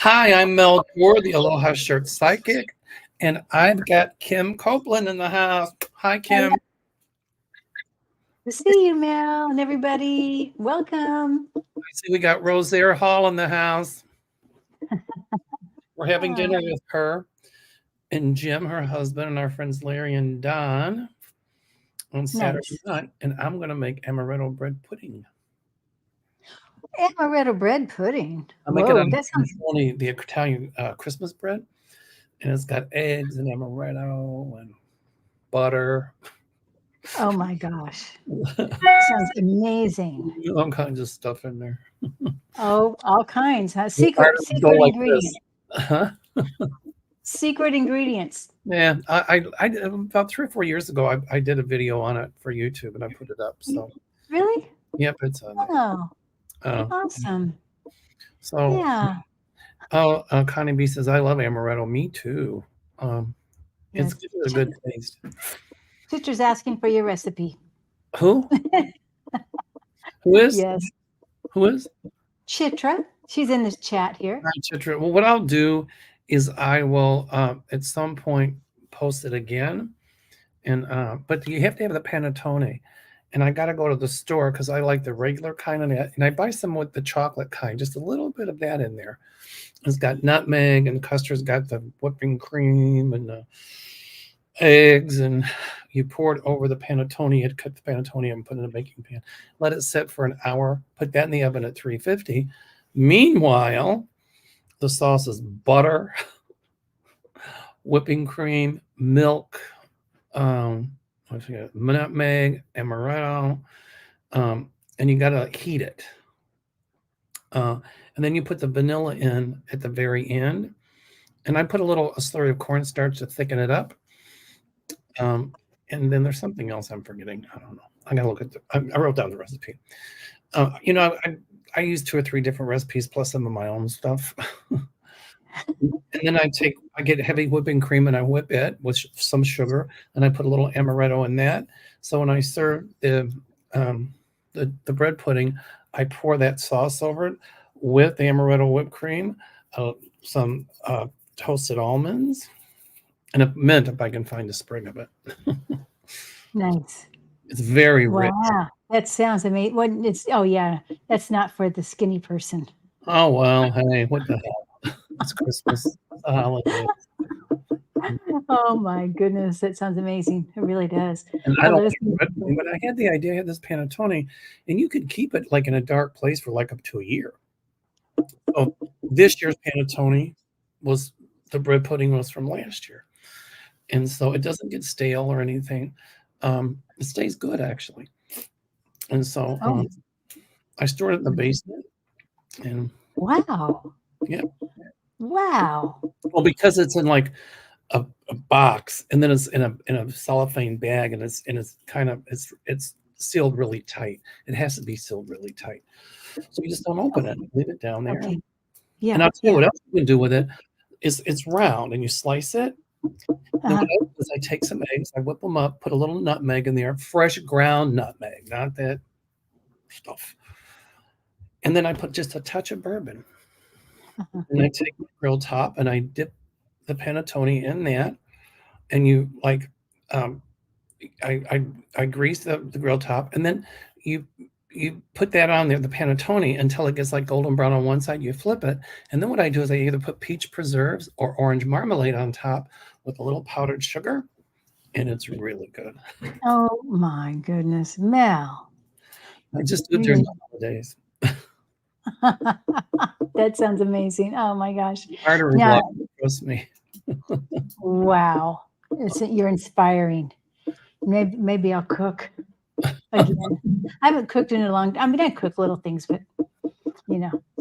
Hi, I'm Mel Tour, the Aloha Shirt Psychic, and I've got Kim Copeland in the house. Hi, Kim. To see you, Mel, and everybody. Welcome. I see we got Rosaire Hall in the house. We're having dinner with her and Jim, her husband, and our friends Larry and Don on Saturday night, and I'm going to make amaretto bread pudding. Amaretto bread pudding. I'm making only the Italian Christmas bread, and it's got eggs and amaretto and butter. Oh my gosh. Sounds amazing. All kinds of stuff in there. Oh, all kinds. Huh? Secret ingredients. Huh? Secret ingredients. Yeah, I about 3 or 4 years ago, I did a video on it for YouTube, and I put it up. So really? Yep, it's on there. Awesome. So yeah. Connie B says, I love amaretto. Me too. It's a good taste. Sister's asking for your recipe. Who? Who is? Yes. Who is? Chitra. She's in this chat here. Hi, Chitra. Well, what I'll do is I will at some point post it again, and but you have to have the panettone, and I got to go to the store because I like the regular kind of that, and I buy some with the chocolate kind, just a little bit of that in there. It's got nutmeg, and custard's got the whipping cream and the eggs, and you pour it over the panettone. You'd cut the panettone and put it in a baking pan. Let it sit for an hour. Put that in the oven at 350. Meanwhile, the sauce is butter, whipping cream, milk, nutmeg, amaretto, and you got to heat it. And then you put the vanilla in at the very end. And I put a slurry of cornstarch to thicken it up. And then there's something else I'm forgetting. I don't know. I got to look at I wrote down the recipe. I use 2 or 3 different recipes plus some of my own stuff. And then I get heavy whipping cream and I whip it with some sugar, and I put a little amaretto in that. So when I serve the bread pudding, I pour that sauce over it with the amaretto whipped cream, some toasted almonds, and a mint if I can find a sprig of it. Nice. It's very rich. Wow, that sounds amazing. That's not for the skinny person. Oh well, hey, what the hell? It's Christmas, it's a holiday. Oh my goodness, that sounds amazing. It really does. And I don't but I had the idea. I had this panettone, and you could keep it like in a dark place for like up to a year. So this year's panettone was the bread pudding was from last year, and so it doesn't get stale or anything. It stays good actually, and so I stored it in the basement. And wow, yeah, wow. Well, because it's in like a box, and then it's in a cellophane bag, and it's sealed really tight. It has to be sealed really tight, so you just don't open it. Leave it down there. Okay. Yeah. And I'll tell you what else you can do with it. It's round, and you slice it. Then what I do is I take some eggs, I whip them up, put a little nutmeg in there, fresh ground nutmeg, not that stuff. And then I put just a touch of bourbon. And I take the grill top and I dip the panettone in that. And you I grease the grill top, and then you put that on there, the panettone, until it gets like golden brown on one side. You flip it, and then what I do is I either put peach preserves or orange marmalade on top with a little powdered sugar, and it's really good. Oh my goodness, Mel! I just do it during the holidays. That sounds amazing. Oh my gosh! Artery block, trust me. Wow, you're inspiring. Maybe I'll cook again. I haven't cooked in a long time. I mean, I cook little things, but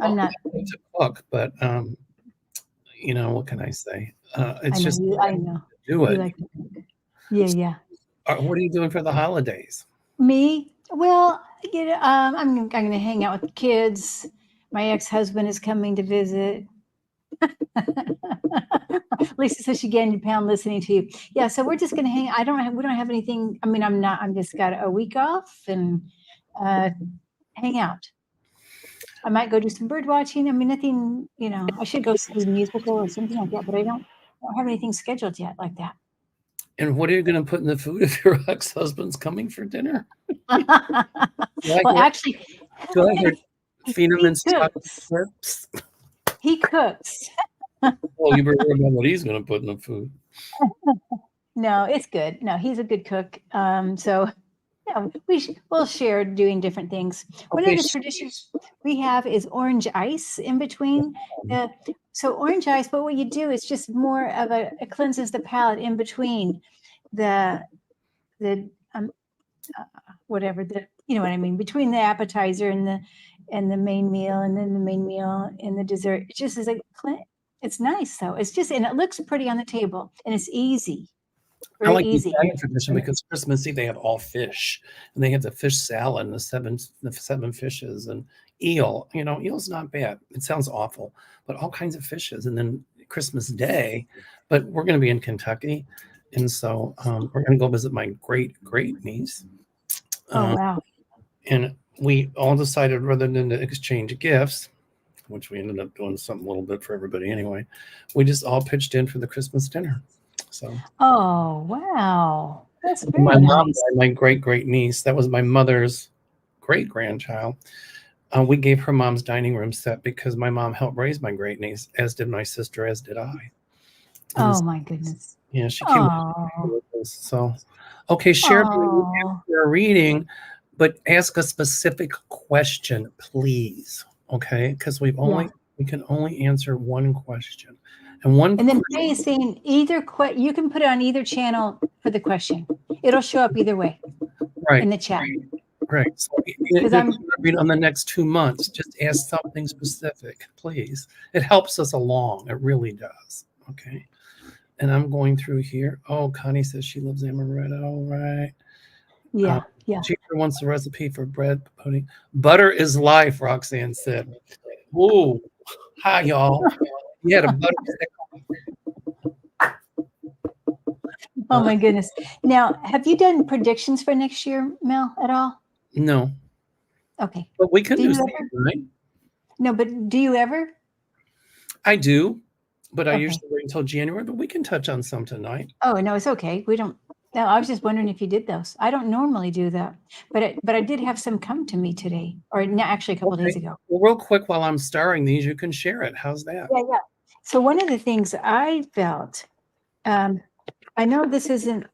I'm not to cook. But what can I say? It's I know. Do it. Like yeah. What are you doing for the holidays? Me? Well, I'm going to hang out with the kids. My ex-husband is coming to visit. Lisa says she gained a pound listening to you. Yeah, so we're just going to hang. We don't have anything. I mean, I'm just got a week off and hang out. I might go do some bird watching. I mean, nothing, I should go see a musical or something like that, but I don't have anything scheduled yet like that. And what are you going to put in the food if your ex-husband's coming for dinner? Well, actually, Do I hear Feenerman's chocolate cooks. chips? He cooks. Well, you better worry about what he's going to put in the food. No, it's good. No, he's a good cook. So yeah, we'll share doing different things. One of the traditions we have is orange ice in between. So orange ice, but what you do is just more of it cleanses the palate in between the whatever you know what I mean, between the appetizer and the main meal, and then the main meal and the dessert. It just is it's nice though. It's just, and it looks pretty on the table, and it's easy. I like the Easy. Italian tradition because Christmas Eve they have all fish, and they have the fish salad and the seven fishes and eel. Eel's not bad. It sounds awful, but all kinds of fishes. And then Christmas Day, but we're going to be in Kentucky, and so we're going to go visit my great niece. Oh wow! And we all decided rather than to exchange gifts, which we ended up doing something a little bit for everybody anyway, we just all pitched in for the Christmas dinner. So. Oh wow, that's very my nice. mom, my great niece, that was my mother's great grandchild. We gave her mom's dining room set because my mom helped raise my great niece, as did my sister, as did I. Oh my goodness! Yeah, she came with us. So, okay, share your reading, but ask a specific question, please. Okay, because we can only answer one question. And then Ray is saying you can put it on either channel for the question. It'll show up either way, right in the chat. Right. So because I'm read on the next 2 months, just ask something specific, please. It helps us along. It really does. Okay. And I'm going through here. Oh, Connie says she loves amaretto. Right. Yeah. Cheaper wants the recipe for bread pudding. Butter is life, Roxanne said. Whoa. Hi, y'all. You had a butter stick. Oh my goodness. Now, have you done predictions for next year, Mel, at all? No. Okay. But we can do something, right? No, but do you ever? I do, but I usually wait until January, but we can touch on some tonight. Oh, no, it's okay. We don't. No, I was just wondering if you did those. I don't normally do that, but I did have some come to me today, or actually a couple of days ago. Well, real quick, while I'm starring these, you can share it. How's that? Yeah. So one of the things I felt, I know this isn't,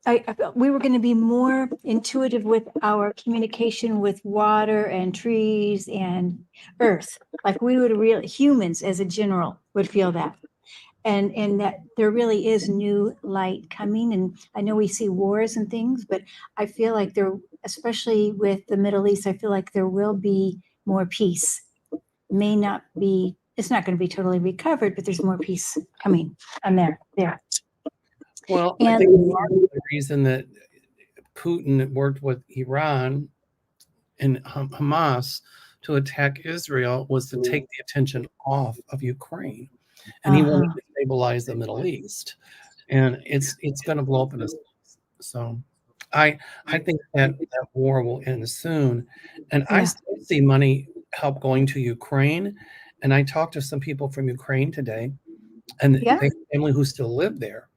I felt we were going to be more intuitive with our communication with water and trees and earth. Like we would humans as a general would feel that. And that there really is new light coming. And I know we see wars and things, but I feel like especially with the Middle East, I feel like there will be more peace. It's not going to be totally recovered, but there's more peace coming on there. Well, I think the reason that Putin worked with Iran and Hamas to attack Israel was to take the attention off of Ukraine. And he wanted to stabilize the Middle East. And it's going to blow up in a. So I think that war will end soon. And I still see money help going to Ukraine. And I talked to some people from Ukraine today, and they have family who still live there.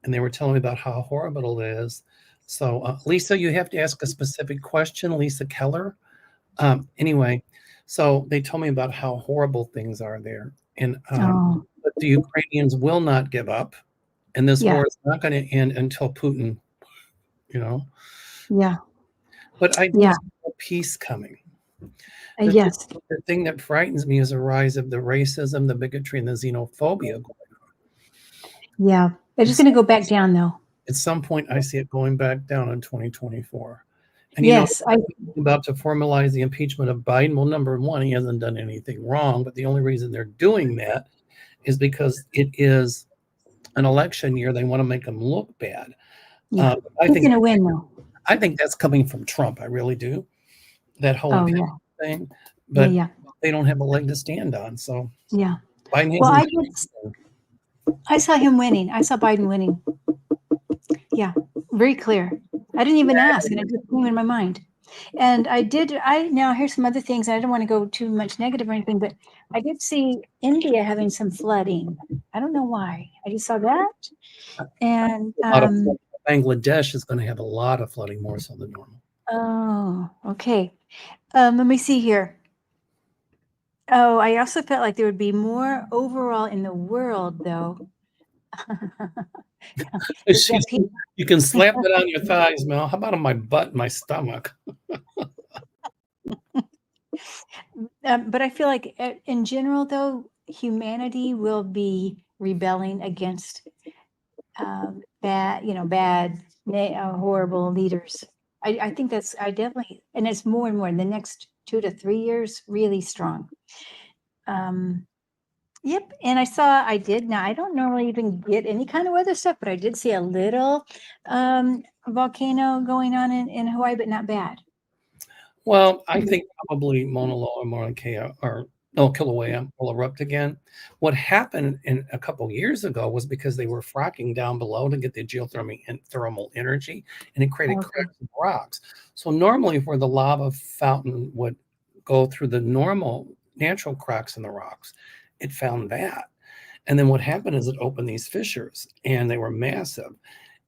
And they were telling me about how horrible it is. So, Lisa, you have to ask a specific question, Lisa Keller. Anyway, so they told me about how horrible things are there. And but the Ukrainians will not give up. And this war is not going to end until Putin, Yeah. But I do see peace coming. The thing that frightens me is the rise of the racism, the bigotry, and the xenophobia. Yeah. It's just going to go back down, though. At some point, I see it going back down in 2024. And I'm about to formalize the impeachment of Biden. Well, number one, he hasn't done anything wrong, but the only reason they're doing that is because it is an election year. They want to make him look bad. I think he's going to win, though. I think that's coming from Trump. I really do. That whole thing, but they don't have a leg to stand on. So I saw him winning. I saw Biden winning. Yeah, very clear. I didn't even ask, and it just came in my mind. And now here's some other things. I don't want to go too much negative or anything, but I did see India having some flooding. I don't know why. I just saw that. And, A lot of Bangladesh is going to have a lot of flooding, more so than normal. oh, okay. Let me see here. Oh, I also felt like there would be more overall in the world, though. You can slap that on your thighs, Mel. How about on my butt and my stomach? But I feel like in general, though, humanity will be rebelling against bad, horrible leaders. I think I definitely, and it's more and more in the next 2 to 3 years, really strong. Yep. And now I don't normally even get any kind of weather stuff, but I did see a little volcano going on in Hawaii, but not bad. Well, I think probably Mauna Loa, Mauna Kea, or no, Kilauea will erupt again. What happened a couple years ago was because they were fracking down below to get the geothermal energy, and it created Okay. cracks in the rocks. So normally, where the lava fountain would go through the normal natural cracks in the rocks, it found that. And then what happened is it opened these fissures, and they were massive.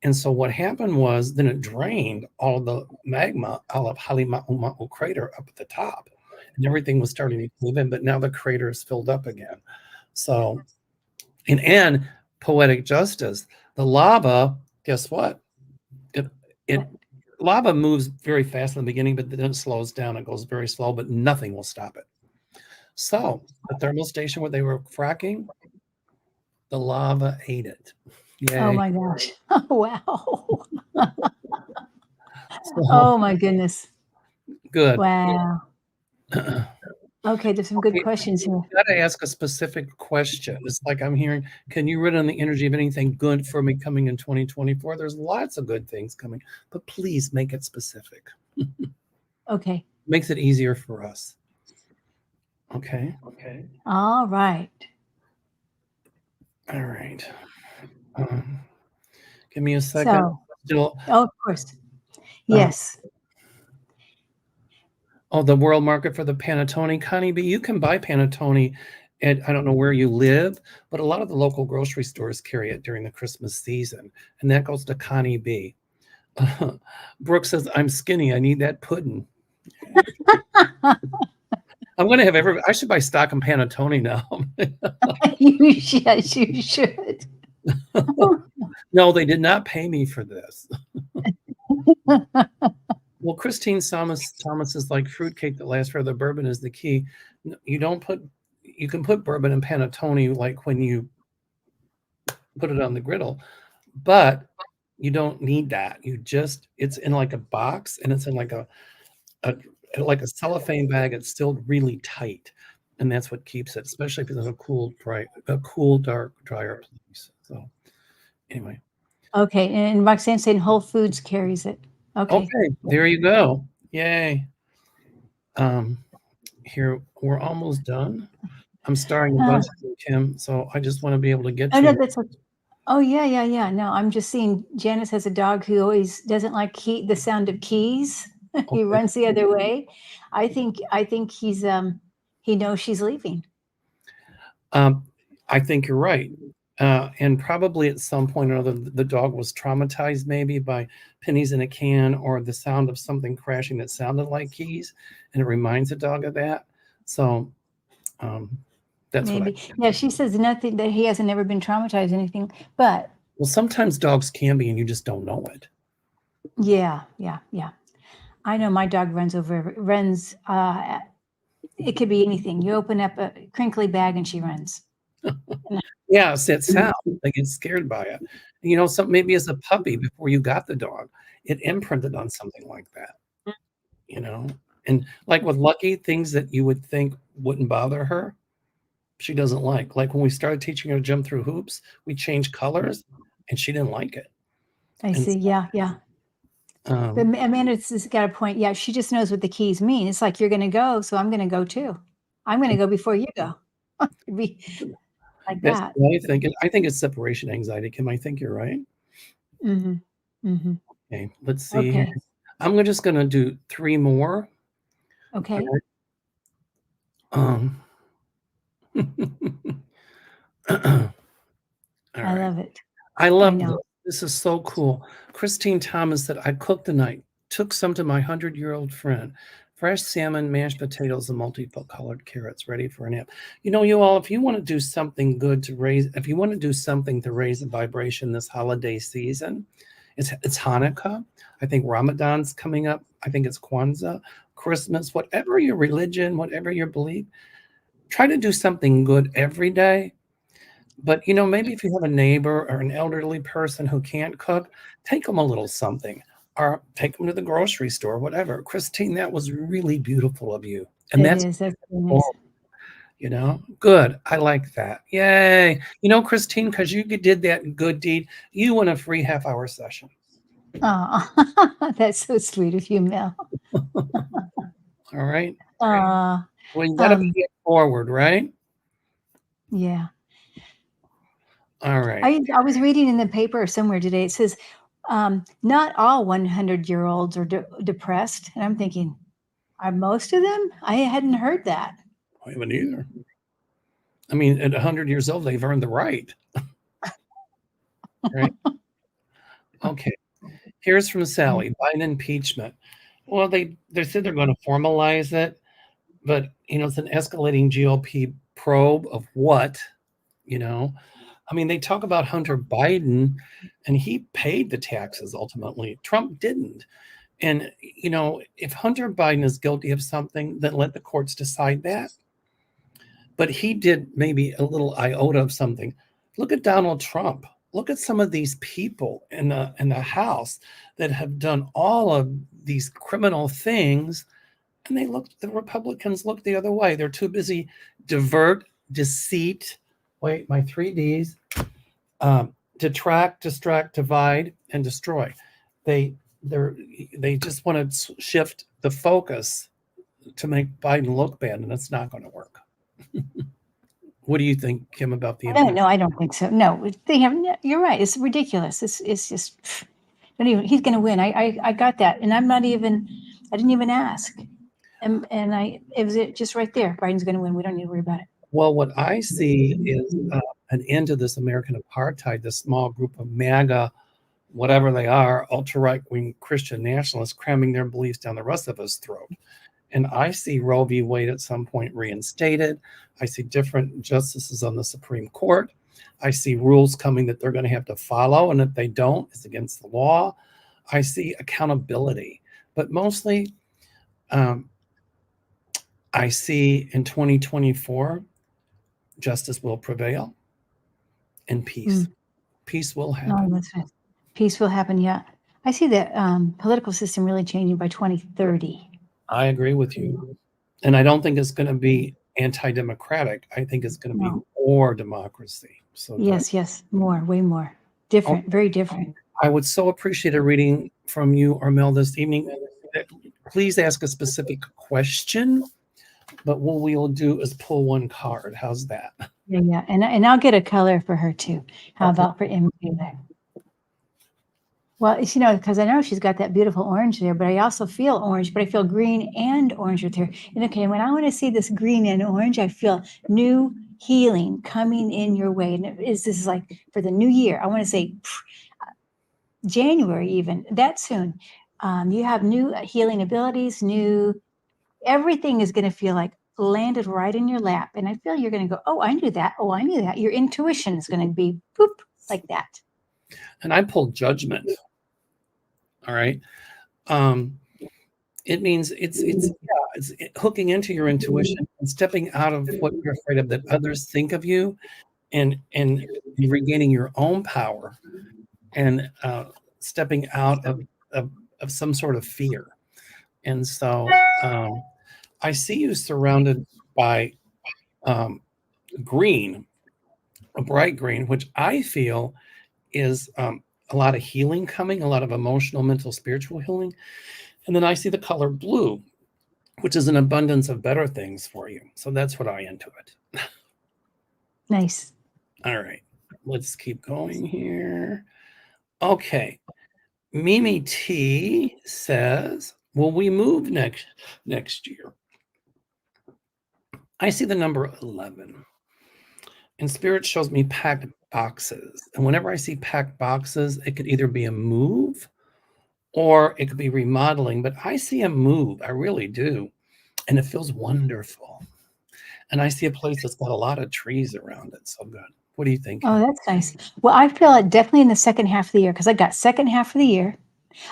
And so what happened was then it drained all the magma out of Halima'uma'u crater up at the top. And everything was starting to move in, but now the crater is filled up again. So, and poetic justice, the lava, guess what? It lava moves very fast in the beginning, but then it slows down. It goes very slow, but nothing will stop it. So the thermal station where they were fracking, the lava ate it. Yay. Oh my gosh. Wow. So, Oh my goodness. good. Wow. Okay, there's some good Okay, questions here. you gotta ask a specific question. It's like I'm hearing, can you rid on the energy of anything good for me coming in 2024? There's lots of good things coming, but please make it specific. Okay. Makes it easier for us. Okay. All right. All right. Give me a second. So, Still, of course. Yes. the world market for the panettone, Connie B. You can buy panettone at, I don't know where you live, but a lot of the local grocery stores carry it during the Christmas season, and that goes to Connie B. Brooke says, I'm skinny. I need that pudding. I'm going to have I should buy stock in panettone now. Yes, you should. No, they did not pay me for this. Well, Christine Thomas is like fruitcake that lasts forever. The bourbon is the key. You can put bourbon in panettone like when you put it on the griddle, but you don't need that. It's in like a box, and it's in like a cellophane bag. It's still really tight, and that's what keeps it, especially if it's in a cool, dark, drier place. So anyway. Okay, and Roxanne saying Whole Foods carries it. Okay. Okay, there you go. Yay. Here, we're almost done. I'm starring a bunch of Kim, so I just want to be able to get Oh, to no, it. that's oh, yeah. No, I'm just seeing Janice has a dog who always doesn't like the sound of keys. He Okay. runs the other way. I think he's he knows she's leaving. I think you're right. And probably at some point or other, the dog was traumatized maybe by pennies in a can or the sound of something crashing that sounded like keys, and it reminds the dog of that. So that's Maybe. what Yeah, she says nothing, that he hasn't ever been traumatized, anything, but well, sometimes dogs can be, and you just don't know it. yeah. I know my dog runs, it could be anything. You open up a crinkly bag and she runs. Yeah, it's that sound. They get scared by it. Maybe as a puppy before you got the dog, it imprinted on something like that. And like with Lucky, things that you would think wouldn't bother her, she doesn't like. Like when we started teaching her to jump through hoops, we changed colors, and she didn't like it. I see. Yeah. But Amanda's got a point. Yeah, she just knows what the keys mean. It's like, you're going to go, so I'm going to go too. I'm going to go before you go. It'd be like That's that. what I think. I think it's separation anxiety, Kim. I think you're right. Mm-hmm. Okay, let's see here. Okay. I'm just going to do 3 more. Okay. Um, all I right. love it. I I love this. know. This is so cool. Christine Thomas said, I cooked tonight, took some to my 100-year-old friend. Fresh salmon, mashed potatoes, and multicolored carrots ready for a nap. You all, if you want to do something good to raise, if you want to do something to raise the vibration this holiday season, it's Hanukkah. I think Ramadan's coming up. I think it's Kwanzaa, Christmas, whatever your religion, whatever your belief, try to do something good every day. But maybe if you have a neighbor or an elderly person who can't cook, take them a little something or take them to the grocery store, whatever. Christine, that was really beautiful of you. And It that's is. That's really nice. cool, good. I like that. Yay. Christine, because you did that good deed, you won a free half-hour session. Oh, that's so sweet of you, Mel. All right. Uh, Well, you got to um, pay it forward, right? yeah. All right. I was reading in the paper somewhere today. It says not all 100-year-olds are depressed, and I'm thinking, are most of them? I hadn't heard that. I haven't either. I mean, at 100 years old, they've earned the right. Right. Okay. Here's from Sally, Biden impeachment. Well, they said they're going to formalize it, but it's an escalating GOP probe of what, you know. I mean, they talk about Hunter Biden, and he paid the taxes ultimately. Trump didn't. And if Hunter Biden is guilty of something, then let the courts decide that. But he did maybe a little iota of something. Look at Donald Trump. Look at some of these people in the House that have done all of these criminal things, and the Republicans look the other way. They're too busy divert, deceit. Wait, my 3 Ds: detract, distract, divide, and destroy. They they just want to shift the focus to make Biden look bad, and it's not going to work. What do you think, Kim, about the No, impeachment? no, I don't think so. No, they have. You're right. It's ridiculous. It's just. Don't even. He's going to win. I got that, and I'm not even. I didn't even ask, and it was just right there. Biden's going to win. We don't need to worry about it. Well, what I see is an end to this American apartheid, this small group of MAGA, whatever they are, ultra right wing Christian nationalists cramming their beliefs down the rest of us' throat. And I see Roe v. Wade at some point reinstated. I see different justices on the Supreme Court. I see rules coming that they're going to have to follow. And if they don't, it's against the law. I see accountability. But mostly, I see in 2024, justice will prevail and peace. Peace will No, happen. that's right. Peace will happen. Yeah, I see the political system really changing by 2030. I agree with you. And I don't think it's going to be anti-democratic. I think it's going to be No. more democracy. So good. Yes, more, way more. Different, very different. I would so appreciate a reading from you, Armel, this evening. Please ask a specific question, but what we'll do is pull one card. How's that? Yeah, and I'll get a color for her too. How Okay. about for MJ there? Well, it's, because I know she's got that beautiful orange there, but I also feel orange, but I feel green and orange with her. And okay, when I want to see this green and orange, I feel new healing coming in your way. And this is like for the new year. I want to say January, even that soon. You have new healing abilities, everything is going to feel like landed right in your lap. And I feel you're going to go, oh, I knew that. Oh, I knew that. Your intuition is going to be boop like that. And I pulled judgment. All right. It means it's hooking into your intuition and stepping out of what you're afraid of that others think of you, and regaining your own power, and stepping out of some sort of fear. And so I see you surrounded by green, a bright green, which I feel is a lot of healing coming, a lot of emotional, mental, spiritual healing. And then I see the color blue, which is an abundance of better things for you. So that's what I intuit. Nice. All right, let's keep going here. Okay. Mimi T says, will we move next year? I see the number 11. And Spirit shows me packed boxes. And whenever I see packed boxes, it could either be a move or it could be remodeling. But I see a move. I really do. And it feels wonderful. And I see a place that's got a lot of trees around it. So good. What do you think? Oh, that's nice. Well, I feel it definitely in the second half of the year because I got second half of the year.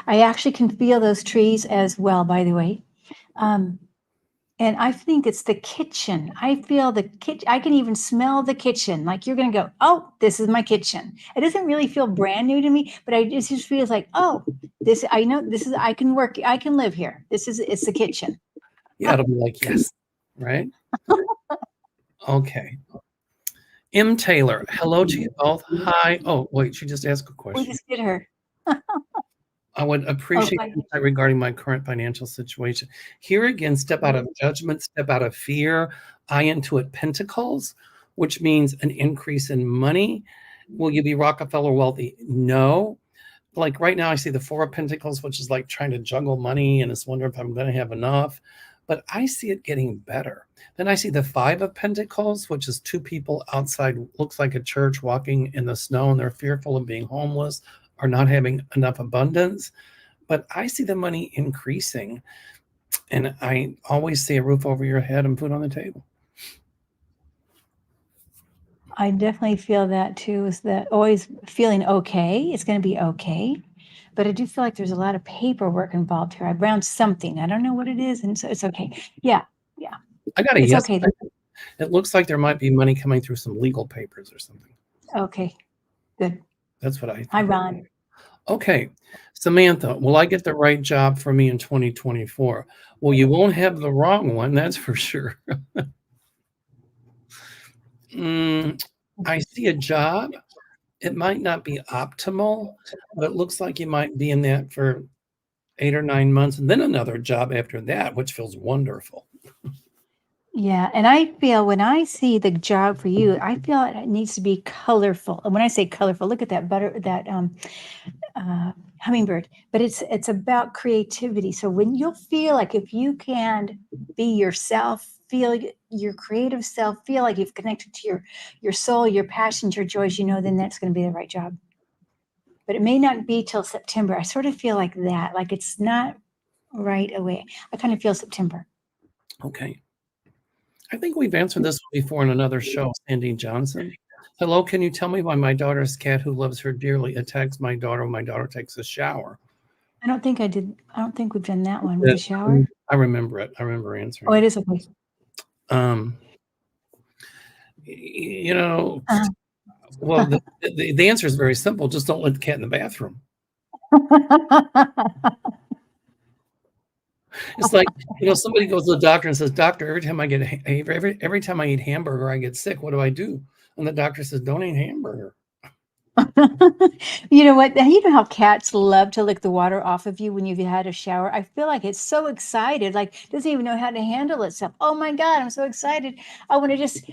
I actually can feel those trees as well, by the way. And I think it's the kitchen. I feel the kitchen. I can even smell the kitchen. Like you're going to go, oh, this is my kitchen. It doesn't really feel brand new to me, but it just feels like, oh, this, I know this is, I can work, I can live here. It's the kitchen. Yeah, it'll be like, yes, right? Okay. M. Taylor, hello to you both. Hi. Oh, wait, she just asked a We question. just did her. I would appreciate insight regarding my current financial situation. Here again, step out of judgment, step out of fear. I intuit pentacles, which means an increase in money. Will you be Rockefeller wealthy? No. Like right now, I see the Four of Pentacles, which is like trying to juggle money and it's wondering if I'm going to have enough. But I see it getting better. Then I see the Five of Pentacles, which is two people outside, looks like a church walking in the snow, and they're fearful of being homeless or not having enough abundance. But I see the money increasing. And I always see a roof over your head and food on the table. I definitely feel that too, is that always feeling okay. It's going to be okay. But I do feel like there's a lot of paperwork involved here. I found something. I don't know what it is. And so it's okay. Yeah. Yeah. I got a It's yes. okay. It looks like there might be money coming through some legal papers or something. Okay. Good. That's what I think. Hi, Ron. Okay. Samantha, will I get the right job for me in 2024? Well, you won't have the wrong one, that's for sure. I see a job. It might not be optimal, but it looks like you might be in that for 8 or 9 months and then another job after that, which feels wonderful. Yeah, and I feel when I see the job for you, I feel it needs to be colorful. And when I say colorful, look at that hummingbird. But it's about creativity. So when you'll feel like if you can be yourself, feel your creative self, feel like you've connected to your soul, your passions, your joys, then that's going to be the right job. But it may not be till September. I sort of feel like that, like it's not right away. I kind of feel September. Okay. I think we've answered this before in another show, Sandy Johnson. Hello, can you tell me why my daughter's cat, who loves her dearly, attacks my daughter when my daughter takes a shower? I don't think I did. I don't think we've done that one with the shower. I remember it. I remember answering. Oh, it is okay. Well, the answer is very simple. Just don't let the cat in the bathroom. It's like, somebody goes to the doctor and says, doctor, every time I eat hamburger, I get sick. What do I do? And the doctor says, don't eat hamburger. You know what? You know how cats love to lick the water off of you when you've had a shower? I feel like it's so excited, like doesn't even know how to handle itself. Oh my God, I'm so excited. I want to just,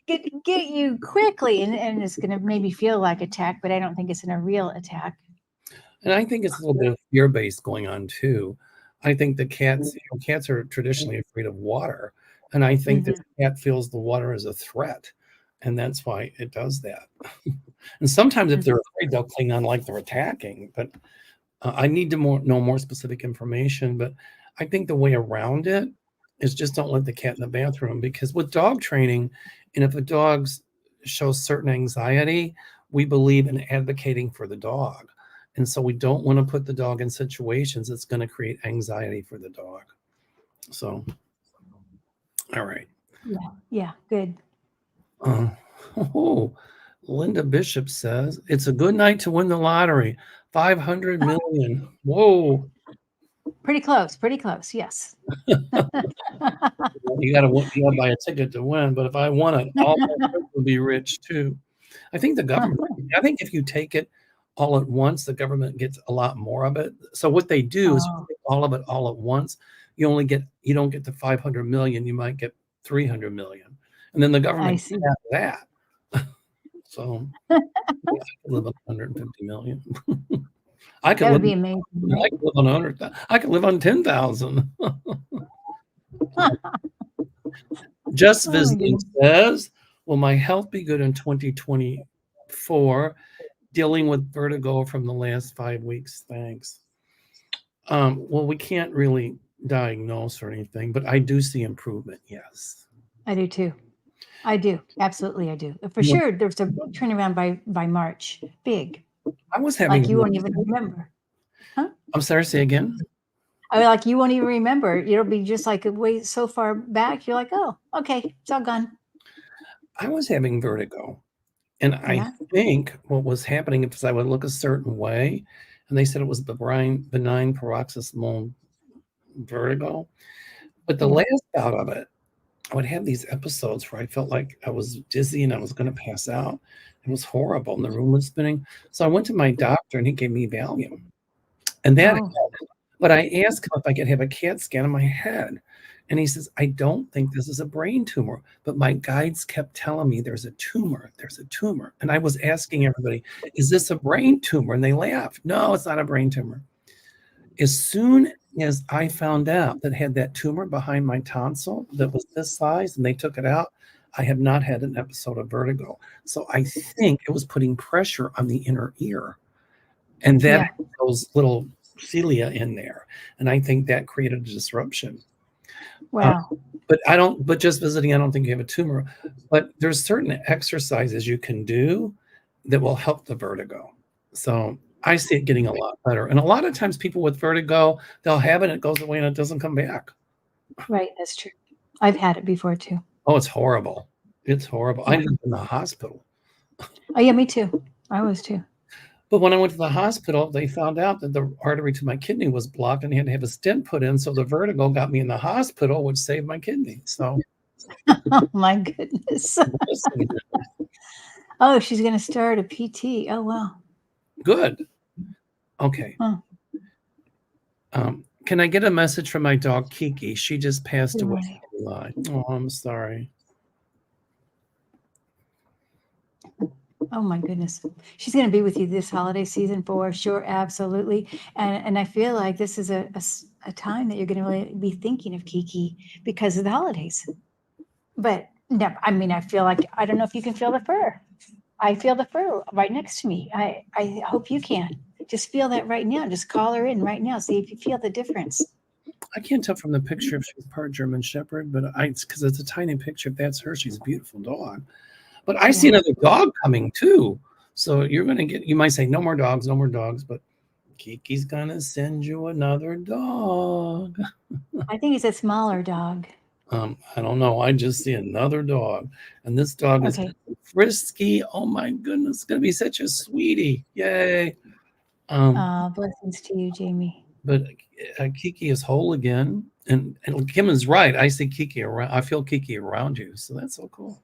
get you quickly. And it's going to maybe feel like attack, but I don't think it's in a real attack. And I think it's a little bit of fear-based going on too. I think the cats are traditionally afraid of water. And I think this cat feels the water as a threat. And that's why it does that. And sometimes if they're afraid, they'll cling on like they're attacking. But I need to know more specific information. But I think the way around it is just don't let the cat in the bathroom. Because with dog training, and if a dog shows certain anxiety, we believe in advocating for the dog. And so we don't want to put the dog in situations that's going to create anxiety for the dog. So, all right. Yeah, good. Linda Bishop says, it's a good night to win the lottery. 500 million. Whoa. Pretty close, yes. You gotta buy a ticket to win, but if I won it, all my friends would be rich too. I think if you take it all at once, the government gets a lot more of it. So what they do is you take all of it all at once. You don't get the 500 million, you might get 300 million. And then the government can have that. So I live at 150 million. I could That would live be amazing, I right? could live on 100. I could live on 10,000. Just Oh my visiting goodness. says, will my health be good in 2024? Dealing with vertigo from the last 5 weeks. Thanks. Well, we can't really diagnose or anything, but I do see improvement. Yes. I do too. I do. Absolutely, I do. For Well, sure, there's a big turnaround by March. Big. I was Like having. you won't even remember. Huh? I'm sorry. Say again. I mean, like you won't even remember. It'll be just like way so far back. You're like, oh, okay, it's all gone. I was having vertigo, and I Yeah. think what was happening is I would look a certain way, and they said it was benign paroxysmal vertigo. But the Yeah. last bout of it, I would have these episodes where I felt like I was dizzy and I was going to pass out. It was horrible, and the room was spinning. So I went to my doctor, and he gave me Valium, and that. Oh, But I asked him if I could have a CAT scan of my head, and he says, "I don't think this is a brain tumor." But my guides kept telling me, "There's a tumor. There's a tumor," and I was asking everybody, "Is this a brain tumor?" And they laughed. No, it's not a brain tumor. As soon as I found out that I had that tumor behind my tonsil that was this size and they took it out, I have not had an episode of vertigo. So I think it was putting pressure on the inner ear. And that yeah. had those little cilia in there. And I think that created a disruption. Uh, Wow. but just visiting, I don't think you have a tumor. But there's certain exercises you can do that will help the vertigo. So I see it getting a lot better. And a lot of times people with vertigo, they'll have it, it goes away and it doesn't come back. Right. That's true. I've had it before too. Oh, it's horrible. It's horrible. I Yeah. ended up in the hospital. Oh yeah, me too. I was too. But when I went to the hospital, they found out that the artery to my kidney was blocked and they had to have a stent put in. So the vertigo got me in the hospital, which saved my kidney. So Oh my goodness. Oh, she's gonna start a PT. Oh wow. good. Okay. Huh. Can I get a message from my dog Kiki? She just passed away. Right. Oh, I'm sorry. Oh my goodness. She's going to be with you this holiday season for sure. Absolutely. And I feel like this is a time that you're going to really be thinking of Kiki because of the holidays. But no, I mean, I feel like, I don't know if you can feel the fur. I feel the fur right next to me. I hope you can. Just feel that right now. Just call her in right now. See if you feel the difference. I can't tell from the picture if she's part German Shepherd, but it's because it's a tiny picture. If that's her, she's a beautiful dog. But I see Yeah. another dog coming too. So you're going to get, you might say, no more dogs, no more dogs, but Kiki's going to send you another dog. I think it's a smaller dog. I don't know. I just see another dog. And this dog is Okay. frisky. Oh my goodness. It's going to be such a sweetie. Yay. Blessings to you, Jamie. But Kiki is whole again. And Kim is right. I see Kiki around. I feel Kiki around you. So that's so cool.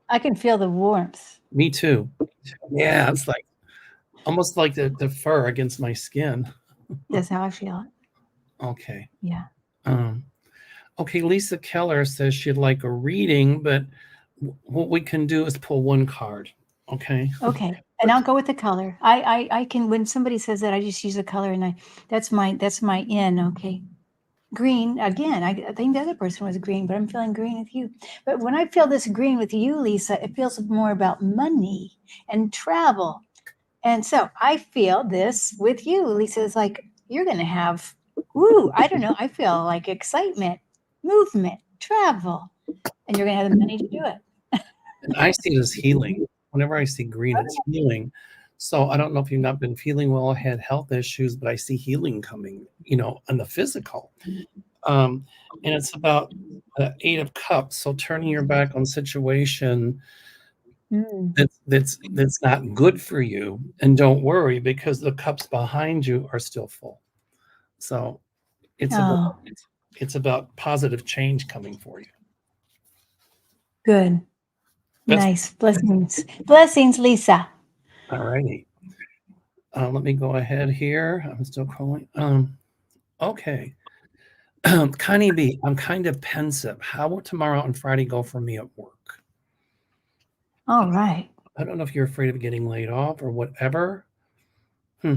I can feel the warmth. Me too. Yeah. It's like almost like the fur against my skin. That's how I feel it. Okay. Yeah. Okay. Lisa Keller says she'd like a reading, but what we can do is pull one card. Okay. Okay. And I'll go with the color. I can, when somebody says that, I just use a color and that's my in. Okay. Green again. I think the other person was green, but I'm feeling green with you. But when I feel this green with you, Lisa, it feels more about money and travel. And so I feel this with you, Lisa. It's like you're going to have, I don't know. I feel like excitement, movement, travel, and you're going to have the money to do it. And I see it as healing. Whenever I see green, it's healing. So I don't know if you've not been feeling well, had health issues, but I see healing coming, on the physical. And it's about the 8 of Cups. So turning your back on situation that's not good for you, and don't worry because the cups behind you are still full. So it's about positive change coming for you. Good. That's Nice. Blessings. Blessings, Lisa. all righty. Let me go ahead here. I'm still calling. Okay. Connie B, I'm kind of pensive. How will tomorrow and Friday go for me at work? All right. I don't know if you're afraid of getting laid off or whatever. Hmm.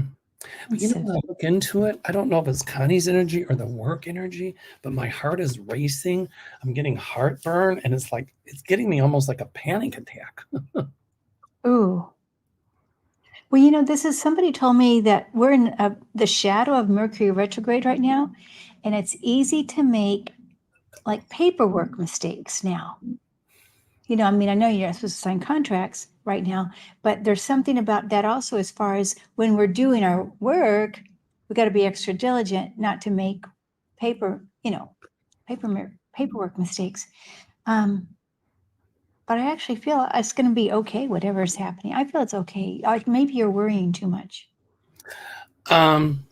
But Let's see. when I look into it, I don't know if it's Connie's energy or the work energy, but my heart is racing. I'm getting heartburn, and it's like it's getting me almost like a panic attack. Ooh. Well, this is somebody told me that we're in the shadow of Mercury retrograde right now, and it's easy to make like paperwork mistakes now. I mean, I know you're not supposed to sign contracts right now, but there's something about that also as far as when we're doing our work, we got to be extra diligent not to make paperwork mistakes. But I actually feel it's going to be okay, whatever's happening. I feel it's okay. Like maybe you're worrying too much. Um,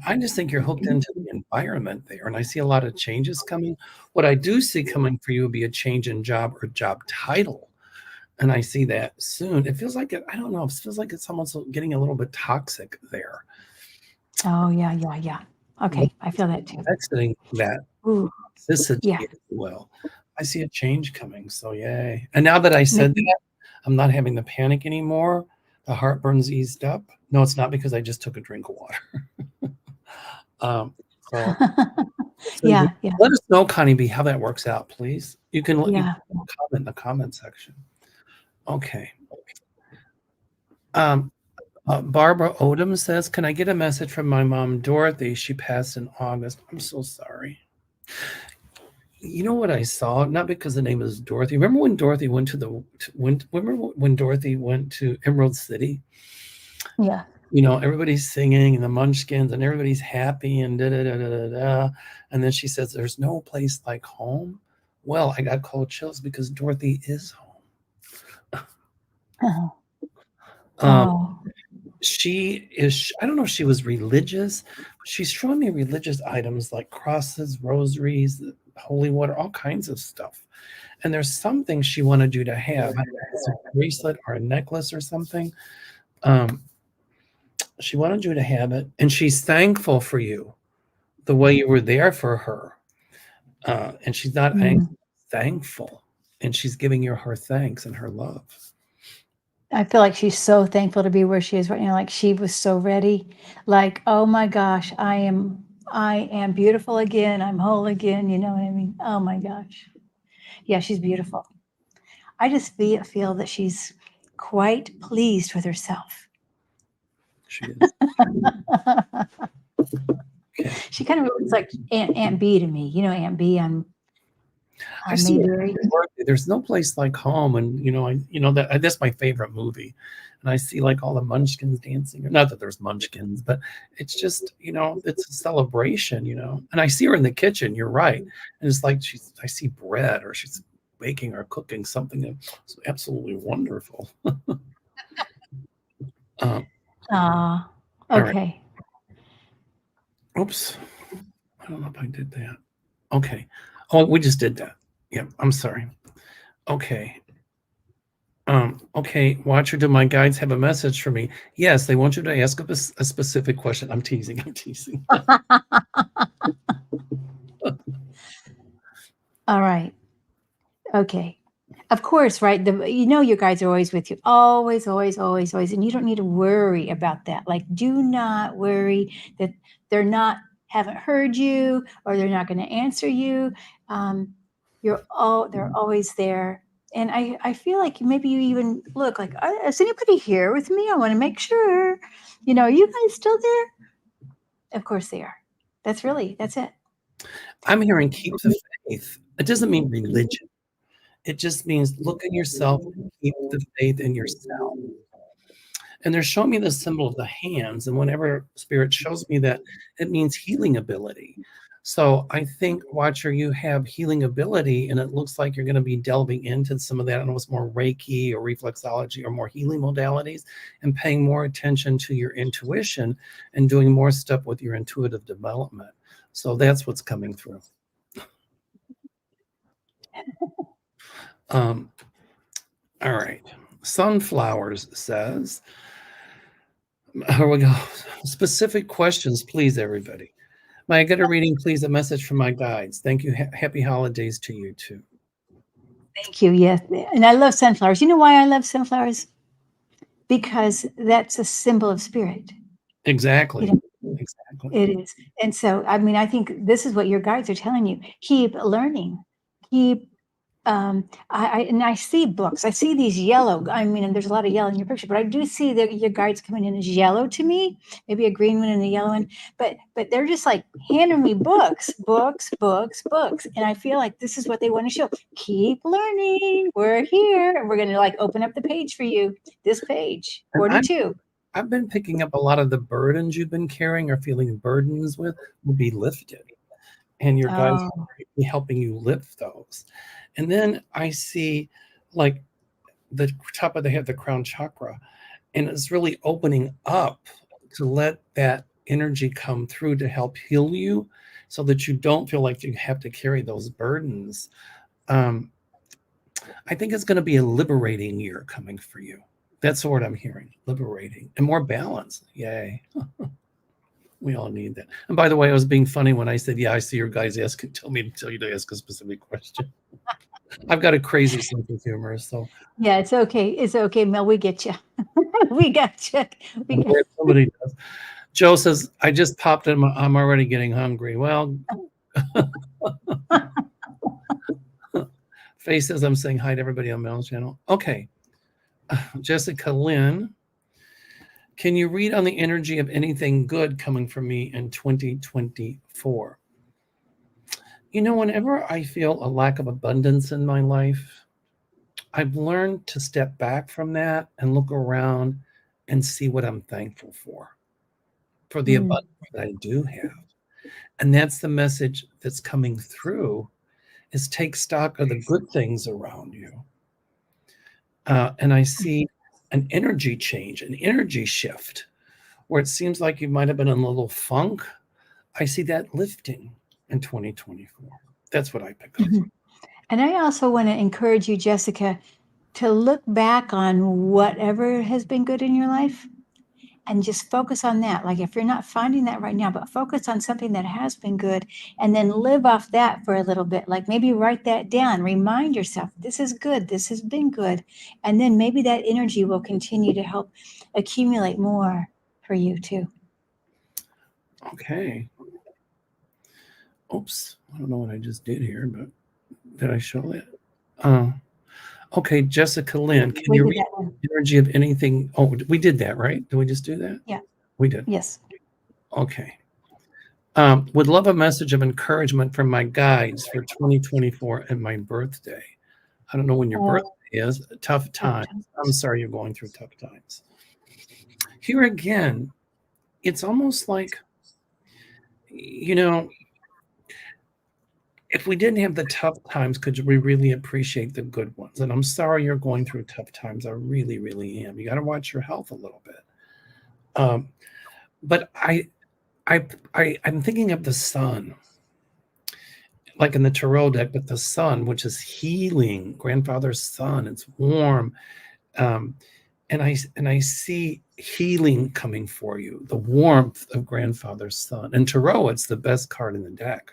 I just think you're hooked into the environment there, and I see a lot of changes coming. What I do see coming for you would be a change in job or job title, and I see that soon. It feels like I don't know. It feels like it's almost getting a little bit toxic there. Oh, yeah. Okay, I feel that too. Exiting that Ooh, yeah. toxicity as well. I see a change coming, so yay. And now that I said Maybe. that, I'm not having the panic anymore. The heartburn's eased up. No, it's not because I just took a drink of water. So Yeah. let us know, Connie B, how that works out, please. You can Yeah. comment in the comment section. Okay. Barbara Odom says, can I get a message from my mom, Dorothy? She passed in August. I'm so sorry. You know what I saw? Not because the name is Dorothy. Remember when Dorothy went to remember when Dorothy went to Emerald City? Yeah. Everybody's singing and the Munchkins and everybody's happy and da da da da da da. And then she says, "There's no place like home." Well, I got cold chills because Dorothy is home. Oh. Um, Oh. she is. I don't know if she was religious, but she's showing me religious items like crosses, rosaries, holy water, all kinds of stuff. And there's something she wanted you to have. I don't know if it's a bracelet or a necklace or something. She wanted you to have it, and she's thankful for you, the way you were there for her. And she's not angry, thankful, and she's giving you her thanks and her love. I feel like she's so thankful to be where she is right now. Like she was so ready. Like, oh my gosh, I am beautiful again. I'm whole again. You know what I mean? Oh my gosh. Yeah, she's beautiful. I just feel that she's quite pleased with herself. She is. Okay. She kind of looks like Aunt B to me. Aunt B on I see Mayberry. there's no place like home, and that's my favorite movie. And I see like all the Munchkins dancing. Not that there's Munchkins, but it's just it's a celebration. And I see her in the kitchen. You're right, and it's like I see bread, or she's baking or cooking something that's absolutely wonderful. Ah, All right. okay. Oops. I don't know if I did that. Okay. Oh, we just did that. Yeah, I'm sorry. Okay. Okay, Watcher, do my guides have a message for me? Yes, they want you to ask a specific question. I'm teasing. All right. Okay. Of course, right? Your guides are always with you. Always, always, always, always. And you don't need to worry about that. Like, do not worry that haven't heard you or they're not going to answer you. They're always there. And I feel like maybe you even look like, is anybody here with me? I want to make sure. Are you guys still there? Of course they are. That's it. I'm hearing keep the faith. It doesn't mean religion. It just means look at yourself and keep the faith in yourself. And they're showing me the symbol of the hands. And whenever spirit shows me that, it means healing ability. So I think, Watcher, you have healing ability, and it looks like you're going to be delving into some of that. I don't know, it's more Reiki or reflexology or more healing modalities, and paying more attention to your intuition and doing more stuff with your intuitive development. So that's what's coming through. All right. Sunflowers says, here we go. Specific questions, please, everybody. May I get a reading, please? A message from my guides. Thank you. Happy holidays to you, too. Thank you. Yes. And I love sunflowers. You know why I love sunflowers? Because that's a symbol of spirit. Exactly. You know, Exactly. it is. And so, I mean, I think this is what your guides are telling you. Keep learning. Keep I see books. I see these yellow. I mean, and there's a lot of yellow in your picture, but I do see that your guides coming in as yellow to me, maybe a green one and a yellow one. But they're just like handing me books, books, books, books, and I feel like this is what they want to show. Keep learning. We're here, and we're going to like open up the page for you. This page, And 42. I've been picking up a lot of the burdens you've been carrying or feeling burdens with will be lifted, and your guides Oh, will be helping you lift those. And then I see like the top of the head, the crown chakra, and it's really opening up to let that energy come through to help heal you so that you don't feel like you have to carry those burdens. Um, I think it's going to be a liberating year coming for you. That's what I'm hearing, liberating and more balance. Yay. We all need that. And by the way, I was being funny when I said, yeah, I see your guys tell you to ask a specific question. I've got a crazy sense of humor. So yeah, it's okay. It's okay, Mel. We get you. We got you. We I'm got. glad somebody does. Joe says, I just popped in. I'm already getting hungry. Well, Faye says, I'm saying hi to everybody on Mel's channel. Okay. Jessica Lynn, can you read on the energy of anything good coming from me in 2024? You know, whenever I feel a lack of abundance in my life, I've learned to step back from that and look around and see what I'm thankful for the Mm. abundance that I do have. And that's the message that's coming through is take stock of the good things around you. And I see an energy change, an energy shift where it seems like you might have been in a little funk. I see that lifting in 2024. That's what I pick up. Mhm. And I also want to encourage you, Jessica, to look back on whatever has been good in your life and just focus on that. Like if you're not finding that right now, but focus on something that has been good and then live off that for a little bit. Like maybe write that down, remind yourself, this is good, this has been good. And then maybe that energy will continue to help accumulate more for you too. Okay. Oops. I don't know what I just did here, but did I show that? Okay, Jessica Lynn, can We you did read that one. the energy of anything? Oh, we did that, right? Did we just do that? Yeah. We did. Yes. Okay. Would love a message of encouragement from my guides for 2024 and my birthday. I don't know when your birthday is. Tough times. I'm sorry you're going through tough times. Here again, it's almost like, you know, if we didn't have the tough times, could we really appreciate the good ones? And I'm sorry you're going through tough times. I really, really am. You got to watch your health a little bit. But I'm thinking of the sun, like in the tarot deck, but the sun, which is healing, grandfather's sun. It's warm, um, and I see healing coming for you. The warmth of grandfather's sun. And tarot, it's the best card in the deck.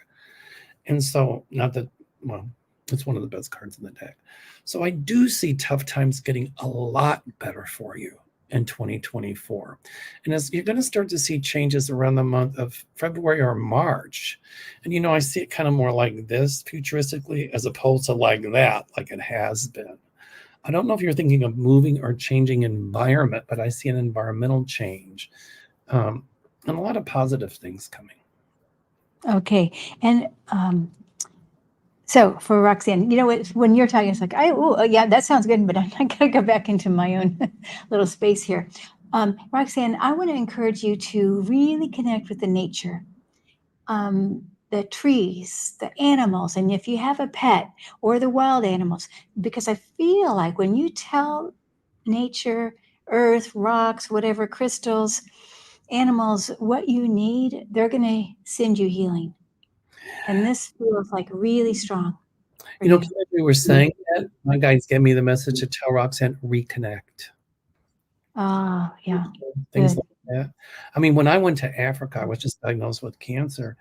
And so, not that, well, it's one of the best cards in the deck. So I do see tough times getting a lot better for you in 2024. And as you're going to start to see changes around the month of February or March. And I see it kind of more like this futuristically as opposed to like that, like it has been. I don't know if you're thinking of moving or changing environment, but I see an environmental change and a lot of positive things coming. Okay. And so for Roxanne, when you're talking, it's like, yeah, that sounds good, but I'm not going to go back into my own little space here. Roxanne, I want to encourage you to really connect with the nature, the trees, the animals, and if you have a pet or the wild animals, because I feel like when you tell nature, earth, rocks, whatever, crystals, animals, what you need, they're going to send you healing. And this feels like really strong for you. We were saying that my guides gave me the message to tell Roxanne reconnect. Yeah. Things Good. like that. I mean, when I went to Africa, I was just diagnosed with cancer,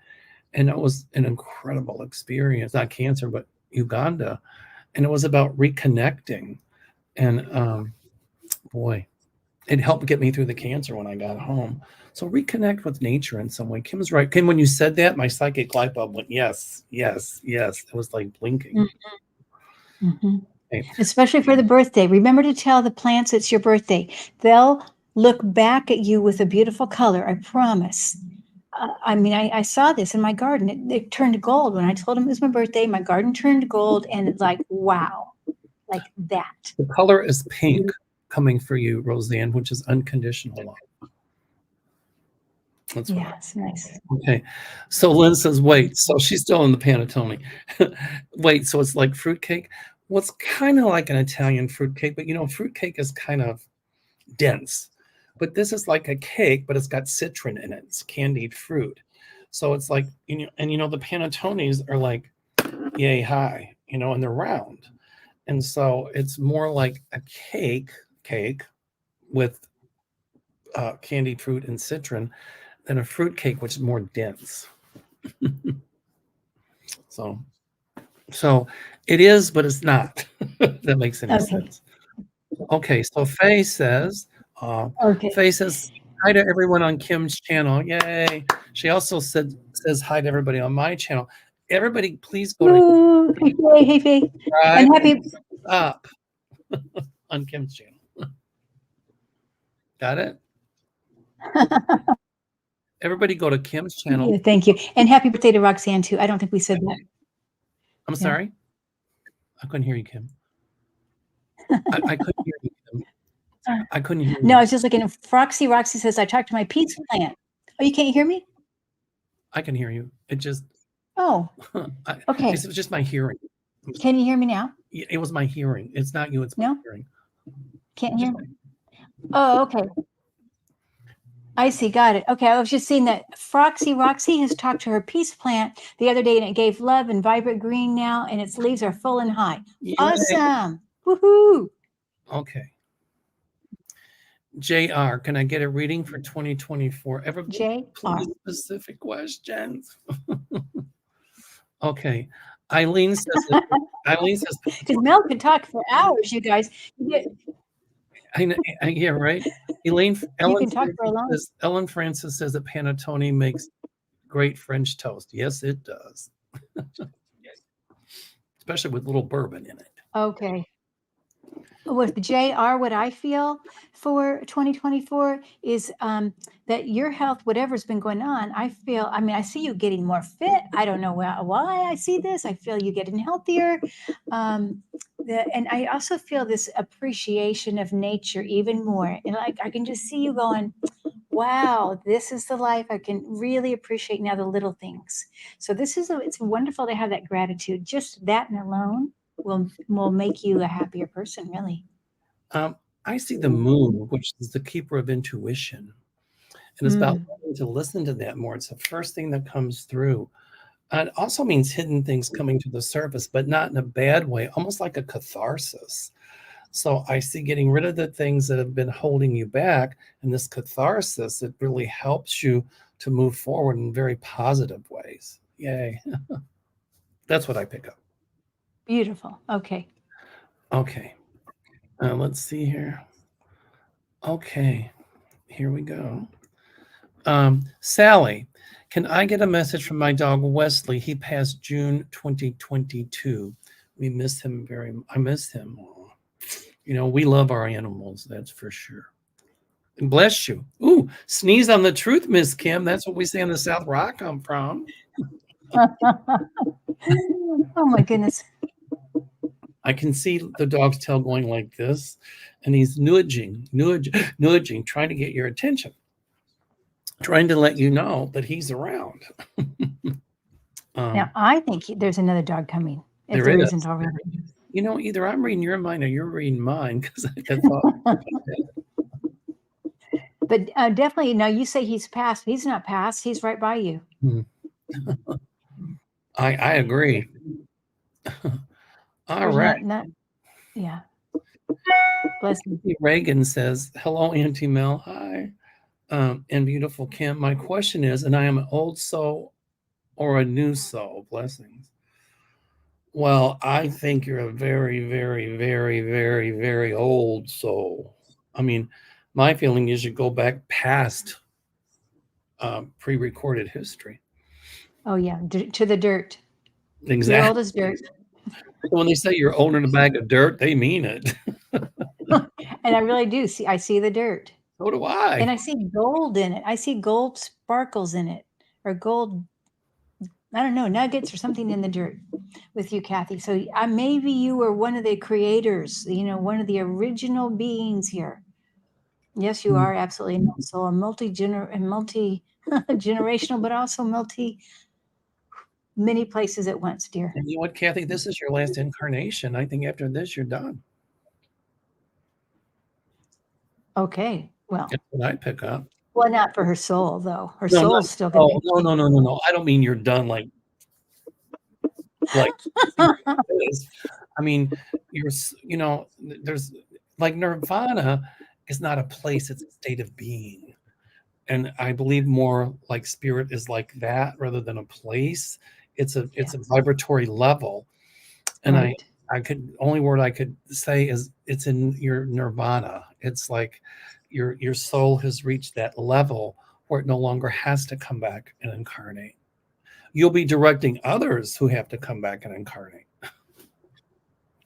and it was an incredible experience. Not cancer, but Uganda, and it was about reconnecting. And boy, it helped get me through the cancer when I got home. So reconnect with nature in some way. Kim's right. Kim, when you said that, my psychic light bulb went, yes, yes, yes. It was like blinking. Mm-hmm. Okay. Especially for the birthday. Remember to tell the plants it's your birthday. They'll look back at you with a beautiful color, I promise. I mean, I saw this in my garden. It turned gold when I told them it was my birthday. My garden turned gold, and it's like, wow, like that. The color is pink coming for you, Roseanne, which is unconditional love. That's what. Yes, nice. Okay. So Lynn says, wait. So she's still in the panettone. Wait. So it's like fruitcake. Well, it's kind of like an Italian fruitcake, but fruitcake is kind of dense. But this is like a cake, but it's got citron in it. It's candied fruit. So it's like, the panettones are like yay high, and they're round. And so it's more like a cake with candied fruit and citron than a fruit cake, which is more dense. So it is, but it's not. If that makes any sense. Okay, so Faye says, Faye says hi to everyone on Kim's channel. Yay. She also says hi to everybody on my channel. Everybody, please go to hey Faye. And happy up on Kim's channel. Got it? Everybody go to Kim's channel. Yeah, thank you. And happy birthday to Roxanne, too. I don't think we said that. I'm sorry? I couldn't hear you, Kim. I couldn't hear you, Kim. I couldn't hear you. No, I was just looking. Roxy says, I talked to my pizza plant. Oh, you can't hear me? I can hear you. It just... Oh, okay. It was just my hearing. Can you hear me now? It was my hearing. It's not you. It's my hearing. Can't hear me? Oh, okay. I see. Got it. Okay. I was just seeing that Roxy has talked to her peace plant the other day, and it gave love and vibrant green now, and its leaves are full and high. Yay. Awesome. Woohoo. Okay. JR, can I get a reading for 2024? Everybody, please, specific questions. Okay. Eileen says, because Mel could talk for hours, you guys. Yeah, right. Ellen Francis says that panettone makes great French toast. Yes, it does. Especially with little bourbon in it. Okay. With JR, what I feel for 2024 is that your health, whatever's been going on, I see you getting more fit. I don't know why I see this. I feel you getting healthier. And I also feel this appreciation of nature even more. And I can just see you going, wow, this is the life. I can really appreciate now the little things. So it's wonderful to have that gratitude. Just that and alone will make you a happier person, really. I see the moon, which is the keeper of intuition. And it's about learning to listen to that more. It's the first thing that comes through. It also means hidden things coming to the surface, but not in a bad way, almost like a catharsis. So I see getting rid of the things that have been holding you back, and this catharsis, it really helps you to move forward in very positive ways. Yay. That's what I pick up. Beautiful. Okay. Let's see here. Okay. Here we go. Sally, can I get a message from my dog Wesley? He passed June 2022. We miss him I miss him. We love our animals, that's for sure. And bless you. Ooh, sneeze on the truth, Miss Kim. That's what we say in the South where I come from. Oh my goodness. I can see the dog's tail going like this, and he's nudging, trying to get your attention, trying to let you know that he's around. Now, I think there's another dog coming, if there isn't already. Either I'm reading your mind or you're reading mine, because that's all. But definitely, now you say he's passed. He's not passed. He's right by you. I agree. All right. Yeah. Bless you. Reagan says, hello, Auntie Mel. Hi. And beautiful Kim. My question is, and I am an old soul or a new soul? Blessings. Well, I think you're a very, very, very, very, very old soul. I mean, My feeling is you go back past pre-recorded history. Oh yeah, to the dirt. You're Exactly. old as dirt. When they say you're older than a bag of dirt, they mean it. And I really do see. I see the dirt, So do and I. I see gold in it. I see gold sparkles in it, or gold. I don't know, nuggets or something in the dirt with you, Kathy. So maybe you were one of the creators. One of the original beings here. Yes, you are absolutely not. So a multi generational, but also many places at once, dear. And you know what, Kathy? This is your last incarnation. I think after this, you're done. Okay. Well, That's what I pick up. well, not for her soul though. Her No, not, soul's still going oh, to. no. I don't mean you're done like this. I mean, there's like nirvana is not a place, it's a state of being. And I believe more like spirit is like that rather than a place. It's a vibratory level. And Right. only word I could say is it's in your nirvana. It's like your soul has reached that level where it no longer has to come back and incarnate. You'll be directing others who have to come back and incarnate.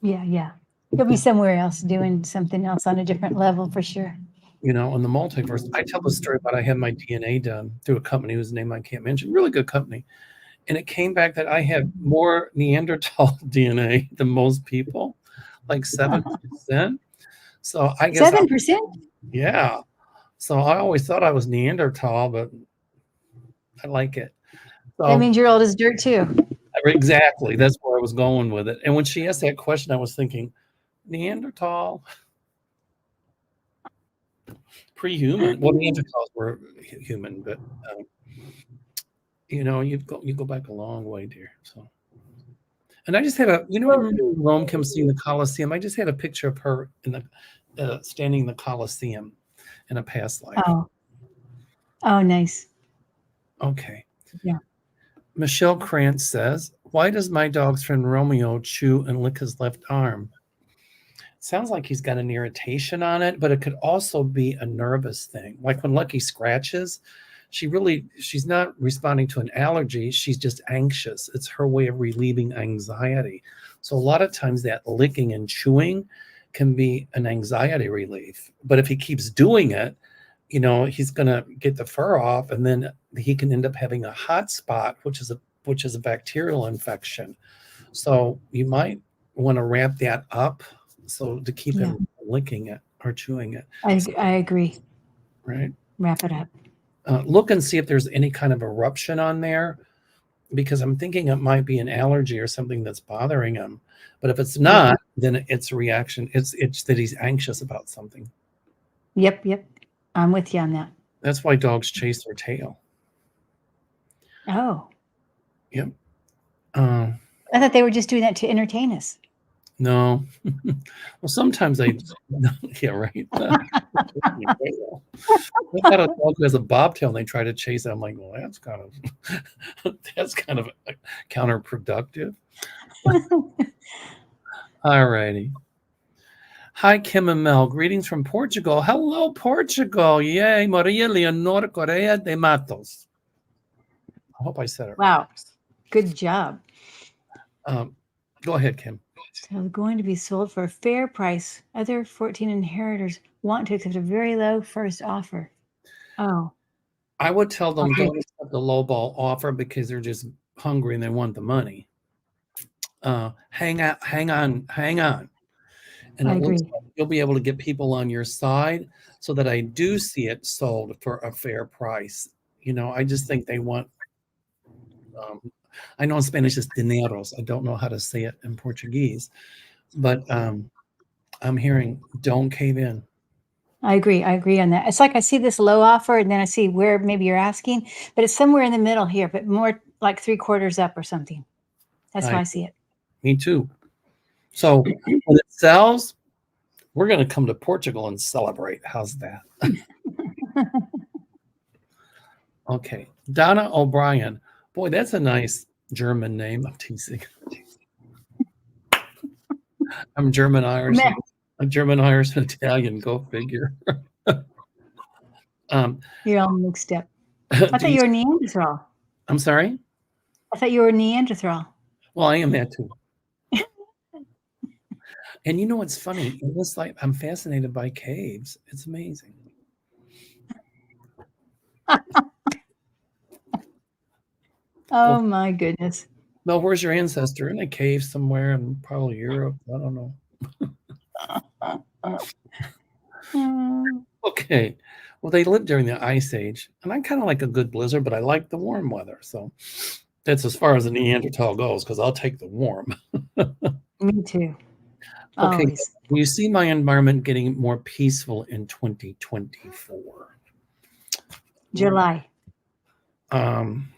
Yeah. You'll be somewhere else doing something else on a different level for sure. In the multiverse. I tell the story about I had my DNA done through a company whose name I can't mention, really good company. And it came back that I have more Neanderthal DNA than most people, like 7%. So I guess 7%? yeah. So I always thought I was Neanderthal, but I like it. That So means you're old as dirt too. exactly, that's where I was going with it. And when she asked that question, I was thinking, Neanderthal, pre-human. Well, Neanderthals were human, but you go back a long way, dear. So, and I just had Rome Kim seeing the Colosseum. I just had a picture of her in the standing in the Colosseum in a past life. Oh, nice. Okay. Yeah. Michelle Krantz says, "Why does my dog's friend Romeo chew and lick his left arm? Sounds like he's got an irritation on it, but it could also be a nervous thing. Like when Lucky scratches, she's not responding to an allergy. She's just anxious. It's her way of relieving anxiety. So a lot of times that licking and chewing can be an anxiety relief. But if he keeps doing it, he's going to get the fur off, and then he can end up having a hot spot, which is a bacterial infection. So you might want to ramp that up. So to keep him licking it or chewing it. I agree. Right. Wrap it up. Look and see if there's any kind of eruption on there, because I'm thinking it might be an allergy or something that's bothering him. But if it's not, then it's a reaction. It's that he's anxious about something. Yep. I'm with you on that. That's why dogs chase their tail. Oh. Yep. I thought they were just doing that to entertain us. No. Well, sometimes yeah, right. I got a dog who has a bobtail and they try to chase it. I'm like, well, that's kind of counterproductive. All righty. Hi, Kim and Mel. Greetings from Portugal. Hello, Portugal. Yay, Maria Leonor Correa de Matos. I hope I said it right. Wow. Good job. Go ahead, Kim. So going to be sold for a fair price. Other 14 inheritors want to accept a very low first offer. Oh. I would tell them don't accept the lowball offer because they're just hungry and they want the money. Hang on. And I it looks agree. like you'll be able to get people on your side so that I do see it sold for a fair price. I just think they want, I know in Spanish it's dineros. I don't know how to say it in Portuguese, but I'm hearing don't cave in. I agree on that. It's like I see this low offer and then I see where maybe you're asking, but it's somewhere in the middle here, but more like 3/4 up or something. That's how I see it. Me too. So when it sells, we're going to come to Portugal and celebrate. How's that? Okay. Donna O'Brien. Boy, that's a nice German name. I'm teasing. I'm German Irish. I'm German Irish and Italian. Go figure. You're all mixed up. I Do thought you? you were Neanderthal. I'm sorry. I thought you were Neanderthal. Well, I am that too. And you know what's funny? It was like I'm fascinated by caves. It's amazing. Oh Well, my goodness. Mel, where's your ancestor? In a cave somewhere in probably Europe. I don't know. Mm. Okay. Well, they lived during the Ice Age, and I kind of like a good blizzard, but I like the warm weather. So that's as far as a Neanderthal goes, because I'll take the warm. Me too. Okay. Always. Do you see my environment getting more peaceful in 2024? July. Um,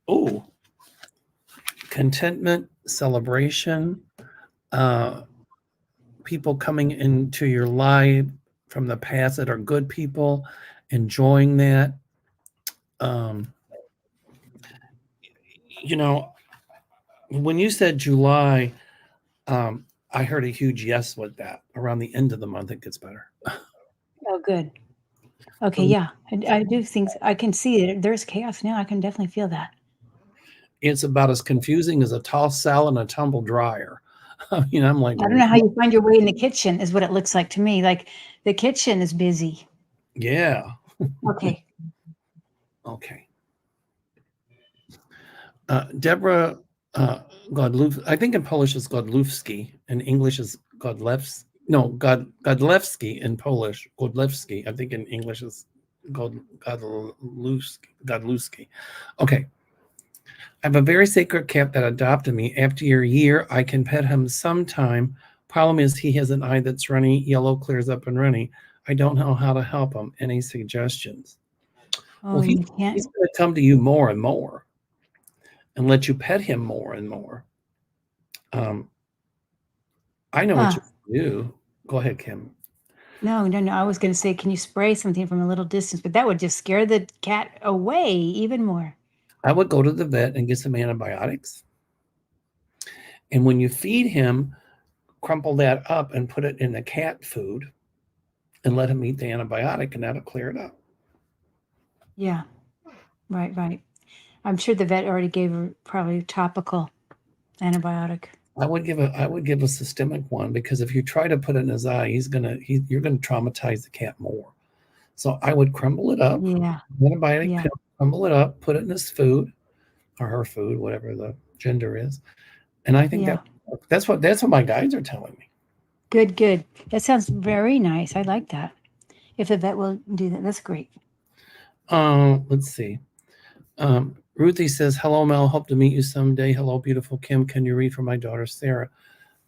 oh, contentment, celebration, uh, people coming into your life from the past that are good people, enjoying that. Um, you know, when you said July, I heard a huge yes with that. Around the end of the month, it gets better. Oh, good. Okay, yeah. I do think I can see it. There's chaos now. I can definitely feel that. It's about as confusing as a tossed salad and a tumble dryer. I mean, I'm like, I don't know how you find your way in the kitchen is what it looks like to me. Like the kitchen is busy. yeah, Okay. okay. Deborah Godluf, I think in Polish is Godlewski, in English is Godlewski. No, Godlewski in Polish, Godlewski. I think in English is Godlewski. Okay. I have a very sacred cat that adopted me. After a year, I can pet him sometime. Problem is, he has an eye that's runny, yellow, clears up and runny. I don't know how to help him. Any suggestions? Oh, Well, you he's can't. going to come to you more and more and let you pet him more and more. Um, I know what Huh. you can do. Go ahead, Kim. No, no, no. I was going to say, can you spray something from a little distance? But that would just scare the cat away even more. I would go to the vet and get some antibiotics. And when you feed him, crumple that up and put it in the cat food and let him eat the antibiotic, and that'll clear it up. Yeah. Right, right. I'm sure the vet already gave her probably topical antibiotic. I would give a systemic one, because if you try to put it in his eye, you're gonna traumatize the cat more. So I would crumble it up, Yeah. antibiotic Yeah. pill, crumble it up, put it in his food or her food, whatever the gender is, and I think Yeah. that's what my guides are telling me. Good, good. That sounds very nice. I like that. If the vet will do that, that's great. Let's see. Ruthie says, "Hello, Mel. Hope to meet you someday. Hello, beautiful Kim. Can you read for my daughter Sarah?"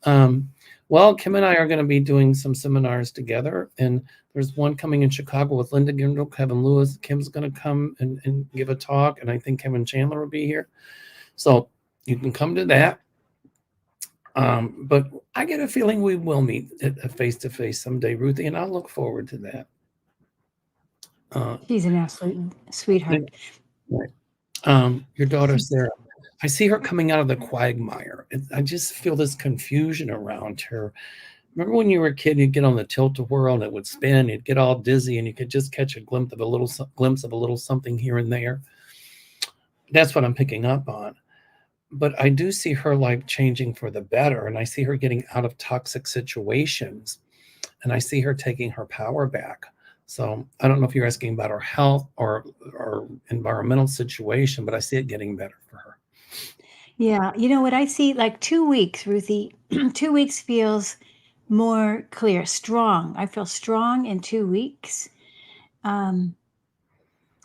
Um, well, Kim and I are going to be doing some seminars together, and there's one coming in Chicago with Linda Gindel, Kevin Lewis. Kim's going to come and give a talk, and I think Kevin Chandler will be here. So you can come to that. But I get a feeling we will meet face to face someday, Ruthie, and I'll look forward to that. She's an absolute sweetheart. Right. Your daughter Sarah, I see her coming out of the quagmire. I just feel this confusion around her. Remember when you were a kid, you'd get on the tilt-a-whirl and it would spin, you'd get all dizzy, and you could just catch a glimpse of a little something here and there. That's what I'm picking up on. But I do see her life changing for the better, and I see her getting out of toxic situations, and I see her taking her power back. So I don't know if you're asking about her health or environmental situation, but I see it getting better for her. Yeah. You know what I see? Like 2 weeks, Ruthie. 2 weeks feels more clear, strong. I feel strong in 2 weeks. And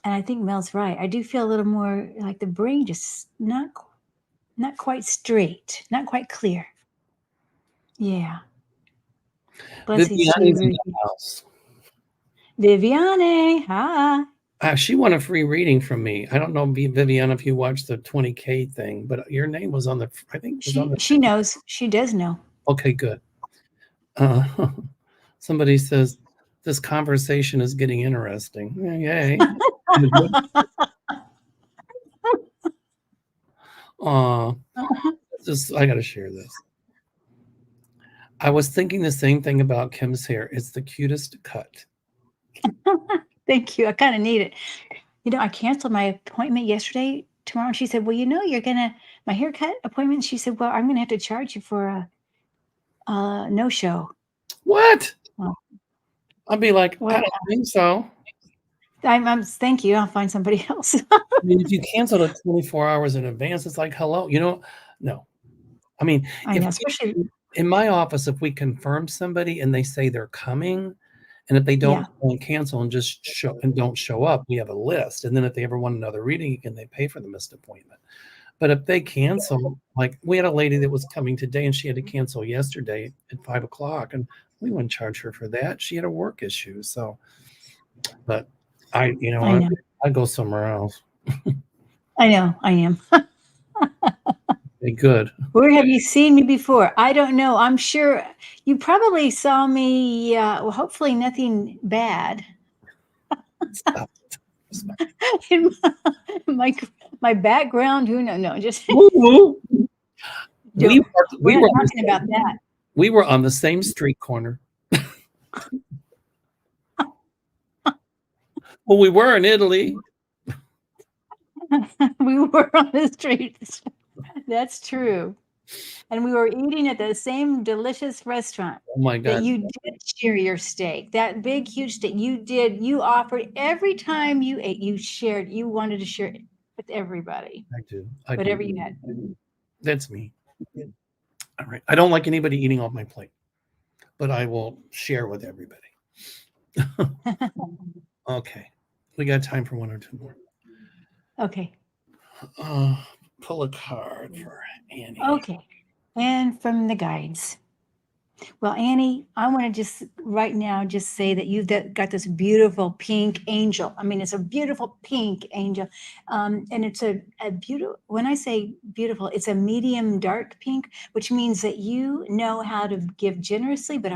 I think Mel's right. I do feel a little more like the brain just not quite straight, not quite clear. Yeah. Blessings to you, Viviani's in the Ruthie. house. Viviane, hi. She won a free reading from me. I don't know, Viviana, if you watched the 20K thing, but your name was on the, I think it was on the. She knows. She does know. Okay, good. Uh, somebody says this conversation is getting interesting. Yay! Uh, just I got to share this. I was thinking the same thing about Kim's hair. It's the cutest cut. Thank you. I kind of need it. I canceled my appointment yesterday, tomorrow. And she said, well, my haircut appointment. She said, well, I'm going to have to charge you for a no show. What? Well, I'll be like, I well, don't think so. thank you. I'll find somebody else. I mean, if you cancel it 24 hours in advance, it's like, hello, no. I mean, I know, especially, in my office, if we confirm somebody and they say they're coming, and if they yeah. don't cancel and just don't show up, we have a list. And then if they ever want another reading again, they pay for the missed appointment. But if they cancel, like we had a lady that was coming today and she had to cancel yesterday at 5:00, and we wouldn't charge her for that. She had a work issue. So, but I know. I go somewhere else. I know. I am. Be good. Where have you seen me before? I don't know. I'm sure you probably saw me. Well, hopefully nothing bad. Stop. In my background. Who knows? No, just Woo-woo. we're not talking about that. We were on the same street corner. Well, we were in Italy. We were on the streets. That's true. And we were eating at the same delicious restaurant. Oh my God. That you did share your steak. That big, huge steak. You offered every time you ate, you wanted to share it with everybody. I do. Whatever you had. That's me. All right. I don't like anybody eating off my plate, but I will share with everybody. Okay. We got time for one or two more. Okay. Pull a card for Annie. Okay. And from the guides. Well, Annie, I want to just right now just say that you've got this beautiful pink angel. I mean, it's a beautiful pink angel. And it's a beautiful, when I say beautiful, it's a medium dark pink, which means that you know how to give generously, but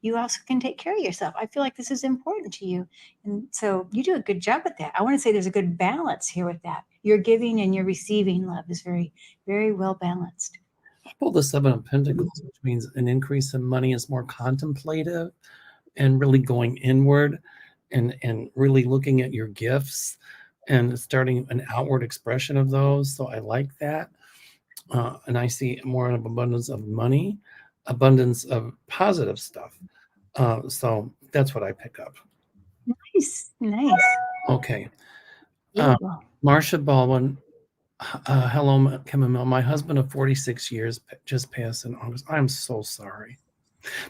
you also can take care of yourself. I feel like this is important to you. And so you do a good job with that. I want to say there's a good balance here with that. Your giving and your receiving love is very, very well balanced. I pulled the Seven of Pentacles, which means an increase in money is more contemplative and really going inward and really looking at your gifts and starting an outward expression of those. So I like that. And I see more of abundance of money, abundance of positive stuff. So that's what I pick up. Nice. Okay. Beautiful. Marcia Baldwin. Hello, Kim and Mel. My husband of 46 years just passed in August. I'm so sorry.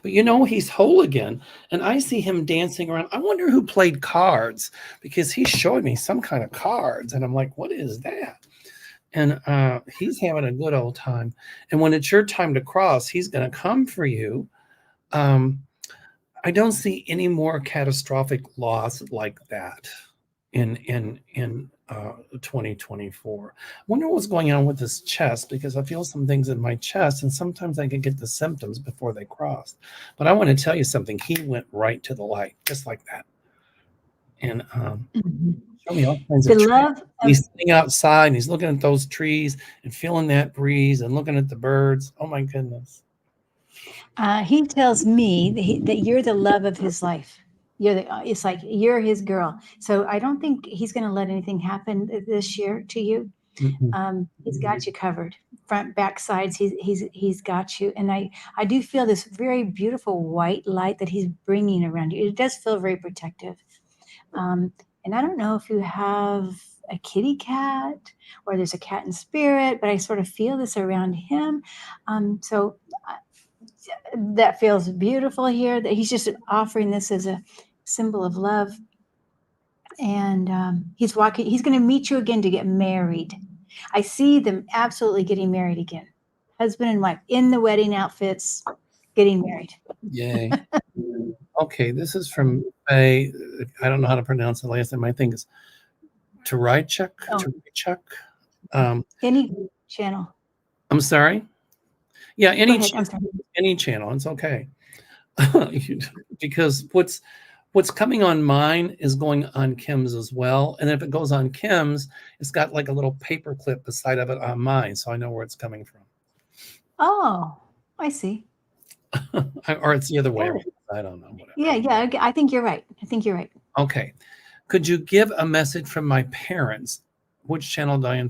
But he's whole again. And I see him dancing around. I wonder who played cards, because he showed me some kind of cards. And I'm like, what is that? And he's having a good old time. And when it's your time to cross, he's going to come for you. I don't see any more catastrophic loss like that in 2024. I wonder what's going on with his chest, because I feel some things in my chest, and sometimes I can get the symptoms before they cross. But I want to tell you something. He went right to the light, just like that. And show me all kinds of trees. He's sitting outside and he's looking at those trees and feeling that breeze and looking at the birds. Oh my goodness. He tells me that you're the love of his life. It's like you're his girl. So I don't think he's going to let anything happen this year to you. He's got you covered, front, back, sides. He's got you. And I do feel this very beautiful white light that he's bringing around you. It does feel very protective. And I don't know if you have a kitty cat or there's a cat in spirit, but I sort of feel this around him. So that feels beautiful here, that he's just offering this as a symbol of love. And he's going to meet you again to get married. I see them absolutely getting married again. Husband and wife in the wedding outfits, getting married. Yay. Okay, this is from I don't know how to pronounce the last name. I think it's Taraychuk. Any channel. I'm sorry. Yeah, any channel. It's okay. Because what's coming on mine is going on Kim's as well. And if it goes on Kim's, it's got like a little paper clip beside of it on mine, so I know where it's coming from. Oh, I see. Or it's the other way around. I don't know. Whatever. Yeah. I think you're right. Okay. Could you give a message from my parents? Which channel do I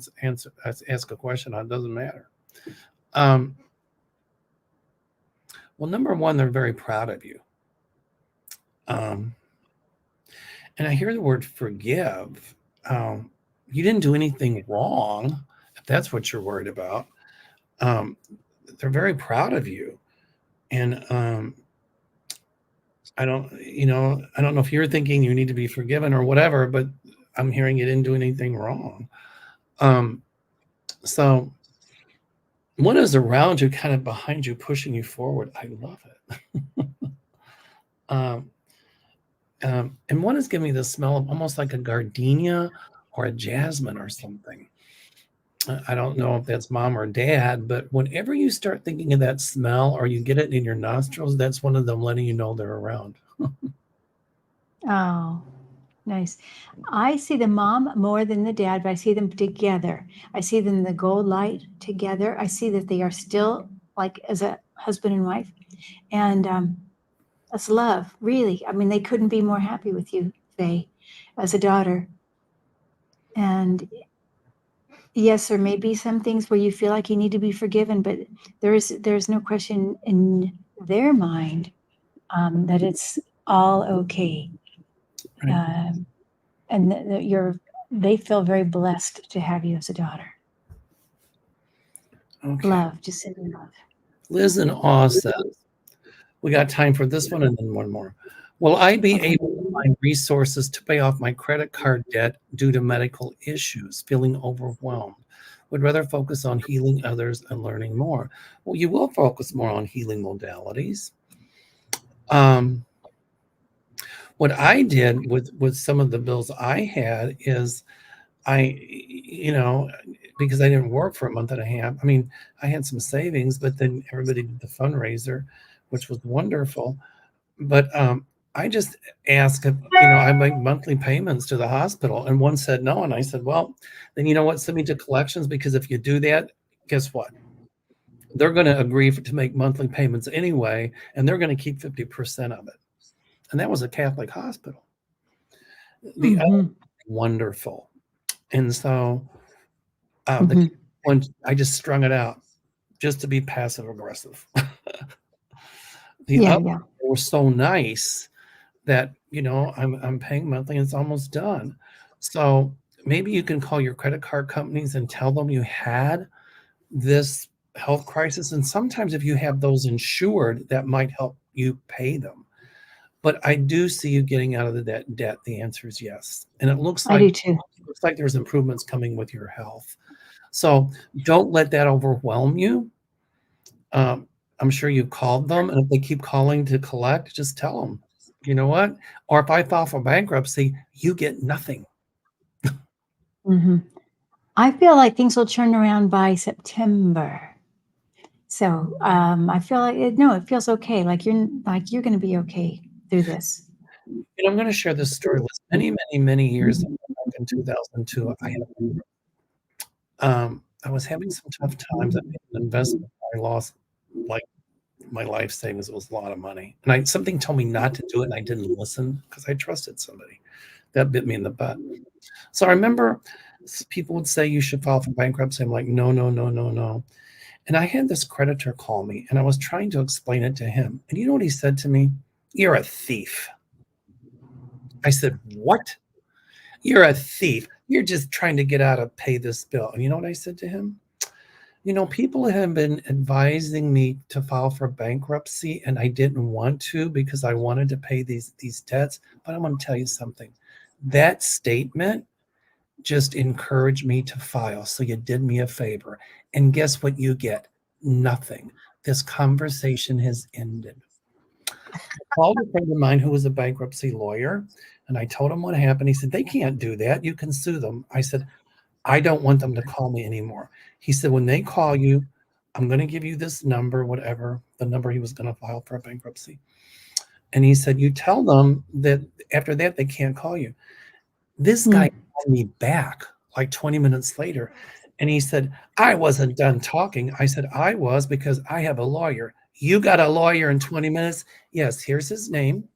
ask a question on? It doesn't matter. Well, number one, they're very proud of you. And I hear the word forgive. You didn't do anything wrong, if that's what you're worried about. They're very proud of you. And I don't know if you're thinking you need to be forgiven or whatever, but I'm hearing you didn't do anything wrong. So one is around you, kind of behind you, pushing you forward. I love it. And one is giving me the smell of almost like a gardenia or a jasmine or something. I don't know if that's mom or dad, but whenever you start thinking of that smell or you get it in your nostrils, that's one of them letting you know they're around. Oh, nice. I see the mom more than the dad, but I see them together. I see them in the gold light together. I see that they are still like as a husband and wife. And that's love, really. I mean, they couldn't be more happy with you, Faye, as a daughter. And yes, there may be some things where you feel like you need to be forgiven, but there's no question in their mind that it's all okay. Right. And that they feel very blessed to have you as a daughter. Okay. Love, just simply love. Liz in Awe says, we got time for this one and then one more. Will I be able to find resources to pay off my credit card debt due to medical issues, feeling overwhelmed? Would rather focus on healing others and learning more. Well, you will focus more on healing modalities. What I did with some of the bills I had is because I didn't work for a month and a half. I mean, I had some savings, but then everybody did the fundraiser, which was wonderful. But I just asked if, I make monthly payments to the hospital, and one said no. And I said, well, then you know what? Send me to collections, because if you do that, guess what? They're going to agree to make monthly payments anyway, and they're going to keep 50% of it. And that was a Catholic hospital. The other, wonderful. And so when I just strung it out just to be passive aggressive. The other were so nice that, I'm paying monthly and it's almost done. So maybe you can call your credit card companies and tell them you had this health crisis. And sometimes if you have those insured, that might help you pay them. But I do see you getting out of the debt. The answer is yes. And it looks like, I do too. It looks like there's improvements coming with your health. So don't let that overwhelm you. I'm sure you called them, and if they keep calling to collect, just tell them, you know what? Or if I file for bankruptcy, you get nothing. I feel like things will turn around by September. So I feel like it feels okay. Like you're going to be okay through this. And I'm going to share this story with many, many, many years ago, back in 2002. I was having some tough times. I made an investment. I lost like my life savings. It was a lot of money, and something told me not to do it, and I didn't listen because I trusted somebody. That bit me in the butt. So I remember people would say you should file for bankruptcy. I'm like, no, no, no, no, no. And I had this creditor call me, and I was trying to explain it to him. And you know what he said to me? You're a thief. I said, what? You're a thief. You're just trying to get out of pay this bill. And you know what I said to him? People have been advising me to file for bankruptcy, and I didn't want to because I wanted to pay these debts. But I'm going to tell you something. That statement just encouraged me to file. So you did me a favor. And guess what you get? Nothing. This conversation has ended. I called a friend of mine who was a bankruptcy lawyer, and I told him what happened. He said, they can't do that. You can sue them. I said, I don't want them to call me anymore. He said, when they call you, I'm going to give you this number, whatever, the number he was going to file for a bankruptcy. And he said, you tell them that after that, they can't call you. This guy called me back like 20 minutes later. And he said, I wasn't done talking. I said, I was, because I have a lawyer. You got a lawyer in 20 minutes? Yes, here's his name.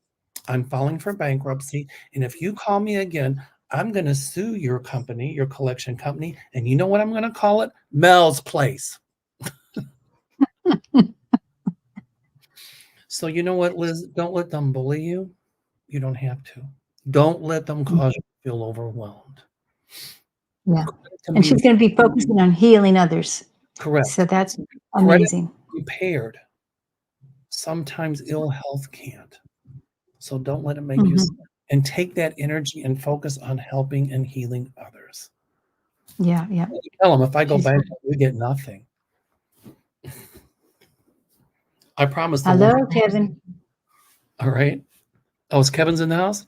I'm filing for bankruptcy. And if you call me again, I'm going to sue your company, your collection company. And you know what I'm going to call it? Mel's Place. So you know what, Liz? Don't let them bully you. You don't have to. Don't let them cause you to feel overwhelmed. Yeah. To And be she's going to be focusing on healing others. correct. So that's Credit amazing. prepared. Sometimes ill health can't. So don't let it make you sick. And take that energy and focus on helping and healing others. Yeah, yeah. You tell them if I go She's back, we get nothing. I promise the Hello, woman. Kevin. All right. Oh, is Kevin's in the house?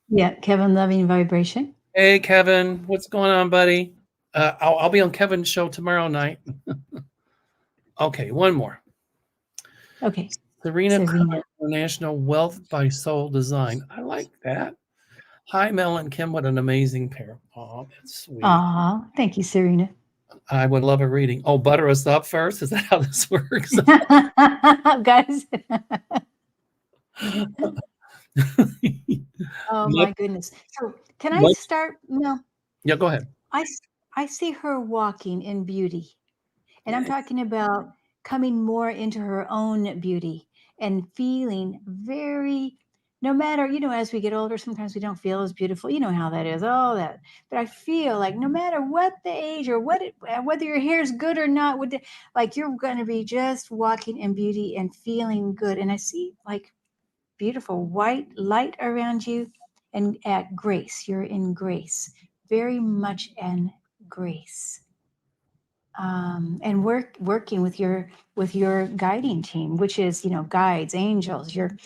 Yeah, Kevin Loving Vibration. Hey, Kevin, what's going on, buddy? I'll be on Kevin's show tomorrow night. Okay, one more. Okay. Serena International Wealth by Soul Design. I like that. Hi, Mel and Kim. What an amazing pair. Oh, that's sweet. Aw, thank you, Serena. I would love a reading. Oh, butter us up first. Is that how this works? Guys. Oh my goodness. So can I start? No. Yeah, go ahead. I see her walking in beauty. And I'm talking about coming more into her own beauty and feeling very, no matter, as we get older, sometimes we don't feel as beautiful. You know how that is, all that. But I feel like no matter what the age or whether your hair is good or not, like you're going to be just walking in beauty and feeling good. And I see like beautiful white light around you and at grace. You're in grace, very much in grace. And working with your guiding team, which is guides, angels, your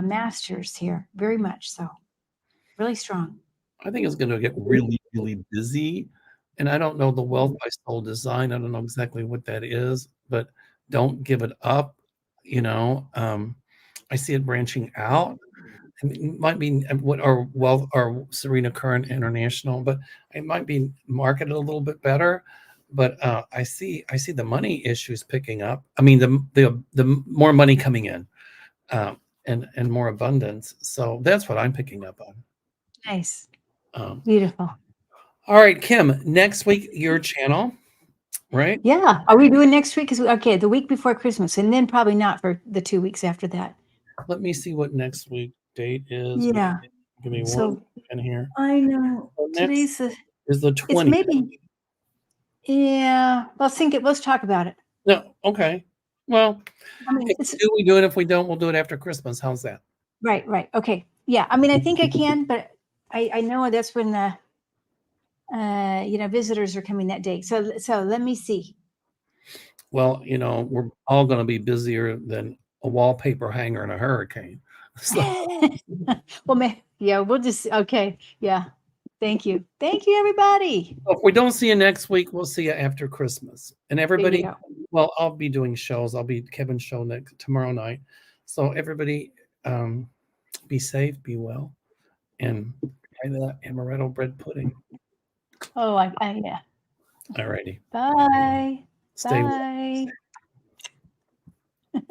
masters here, very much so, really strong. I think it's going to get really, really busy. And I don't know the Wealth by Soul Design. I don't know exactly what that is, but don't give it up. I see it branching out. It might be what our Wealth or Serena Current International, but it might be marketed a little bit better. But I see the money issues picking up. I mean, the more money coming in, and more abundance. So that's what I'm picking up on. Nice, beautiful. All right, Kim. Next week, your channel, right? Yeah, are we doing next week? Okay, the week before Christmas, and then probably not for the 2 weeks after that. Let me see what next week date is. Yeah. Give me So 1 second here. I know So today's is the it's 20th. maybe. Yeah, let's talk about it. No, okay. Well, I mean, if we do it. If we don't, we'll do it after Christmas. How's that? right. Okay. Yeah, I mean, I think I can, but I know that's when the visitors are coming that day. So let me see. Well, we're all going to be busier than a wallpaper hanger in a hurricane. So, Well, we'll just okay. Yeah. Thank you, everybody. if we don't see you next week, we'll see you after Christmas. And everybody, well, I'll be doing shows. I'll be Kevin's show tomorrow night. So everybody, be safe, be well, and try that amaretto bread pudding. Oh, yeah. All righty. Bye. Stay Bye. well.